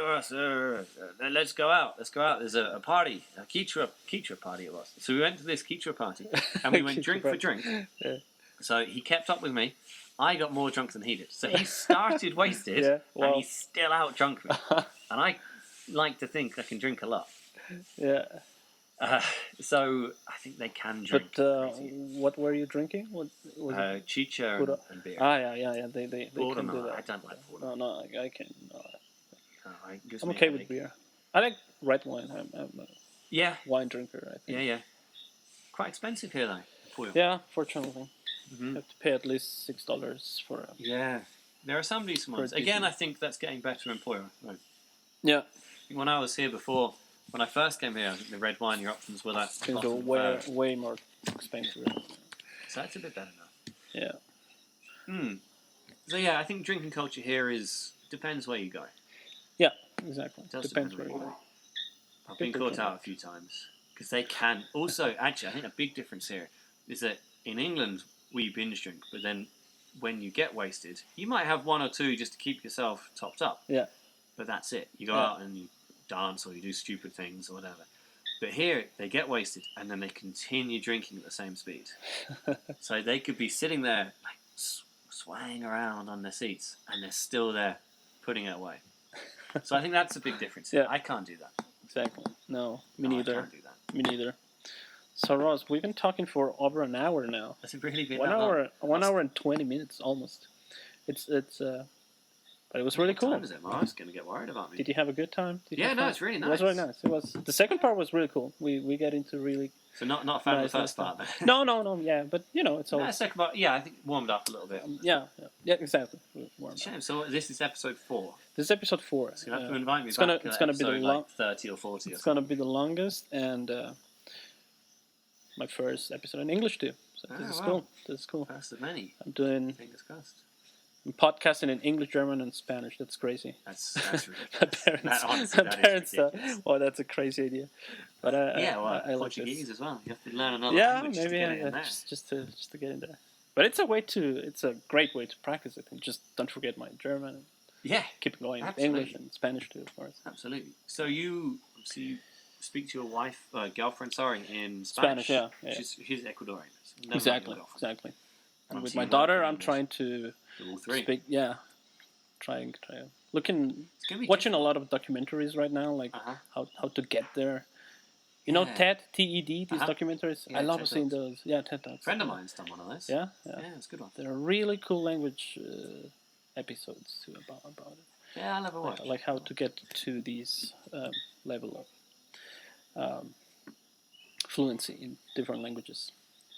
let's go out. Let's go out. There's a party, a Quichua party it was." So we went to this Quichua party, and we went drink for drink. Yeah. So he kept up with me. I got more drunk than he did. So he started wasted, and he's still out drunk me. And I like to think I can drink a lot. Yeah. So I think they can drink. But what were you drinking? What was chicha and beer. Yeah. They can do that. I don't like water. No, I can. No. I'm okay with beer. I like red wine. I'm a wine drinker. I think. Yeah. Quite expensive here though. Yeah, fortunately. Mm-hmm. You have to pay at least $6 for a... Yeah. There are some decent ones. Again, I think that's getting better in Puyo. Right? Yeah. When I was here before, when I first came here, I think the red wine, your options were that. Things are way more expensive. So that's a bit better now. Yeah. So I think drinking culture here depends where you go. Yeah, exactly. It does depend where you go. I've been caught out a few times. Because they can. Also, actually, I think a big difference here is that in England, we binge drink, but then when you get wasted, you might have 1 or 2 just to keep yourself topped up. Yeah. But that's it. You go out and you dance or you do stupid things or whatever. But here, they get wasted and then they continue drinking at the same speed. So they could be sitting there, like, swaying around on their seats, and they're still there, putting it away. So I think that's a big difference. Yeah. I can't do that. Exactly. No, me neither. I can't do that. Me neither. So Ross, we've been talking for over an hour now. That's a really big 1 hour and 20 minutes almost. It's But it was really cool. What time is it? My wife's going to get worried about me. Did you have a good time? It's really nice. It was really nice. It was the second part was really cool. We get into really. So not a fan of the first part then. No. Yeah, but it's all. No, second part. Yeah, I think warmed up a little bit. Yeah, exactly. Shame. So this is episode 4. This is episode 4. So you have to invite me it's back. It's gonna be the like 30 or 40. It's gonna be the longest and my first episode in English too. So this is cool. This is cool. First of many. I'm doing. Fingers crossed. I'm podcasting in English, German, and Spanish. That's crazy. That's ridiculous. my parents oh, that's a crazy idea. But I Portuguese like as well. You have to learn another language maybe to get in there. just to get in there. But it's a great way to practice it. And just don't forget my German. Yeah. Keep going with Absolutely. English and Spanish too, of course. Absolutely. So you speak to your girlfriend, in Spanish. Yeah. She's Ecuadorian. So Exactly. And with my daughter, I'm trying to all three. speak. Yeah, trying. Watching a lot of documentaries right now, like how to get there. You know, TED, TED, these documentaries. Yeah, I love TED seeing Talks. those. Yeah, TED Talks. A friend of mine's done one of those. Yeah, it's a good one. They're really cool language episodes too about it. Yeah, I'll never watch. Like how to get to these level of fluency in different languages.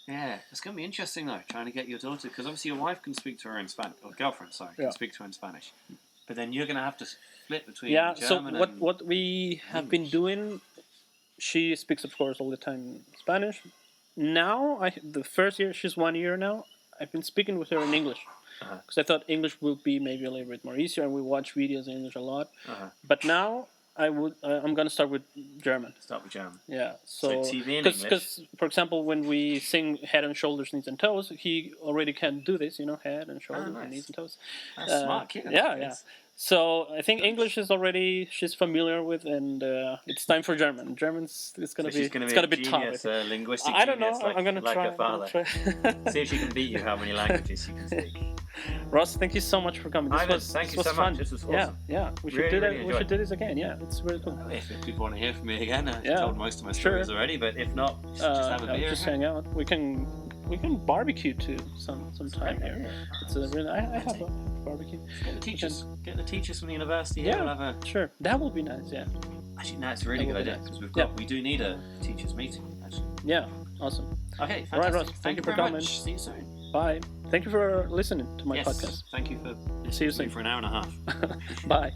Yeah, it's going to be interesting though, trying to get your daughter, because obviously your wife can speak to her in Spanish, or girlfriend, can speak to her in Spanish. But then you're going to have to split between German so what we have been doing, she speaks of course all the time Spanish. Now, the first year, she's 1 year now, I've been speaking with her in English. Because I thought English would be maybe a little bit more easier, and we watch videos in English a lot. But now I'm gonna start with German. Start with German. Yeah. So TV in English. Because, for example, when we sing head and shoulders, knees and toes, he already can do this. Head and shoulders, and knees and toes. That's smart kid. Yeah. So I think English is already she's familiar with, and it's time for German. German's it's gonna be tough. Linguistic I don't know. Genius, I'm gonna try. Her father. See if she can beat you. How many languages she can speak. Ross, thank you so much for coming. Thank you so fun. much. This was awesome. Yeah. We should do that. We should do this again. Yeah, it's really cool. If people want to hear from me again, I've told most of my stories already. But if not, just have a beer. Just hang out. We can barbecue too sometime here. It's I have a barbecue. Get the teachers from the university here. We'll have sure. That will be nice. Yeah. Actually, no, it's a really good idea because we do need a teachers meeting. Actually. Yeah. Awesome. Okay. Fantastic. All right, Ross. Thank you for coming. Much. See you soon. Bye. Thank you for listening to my podcast. Thank you for see you soon for an hour and a half. Bye.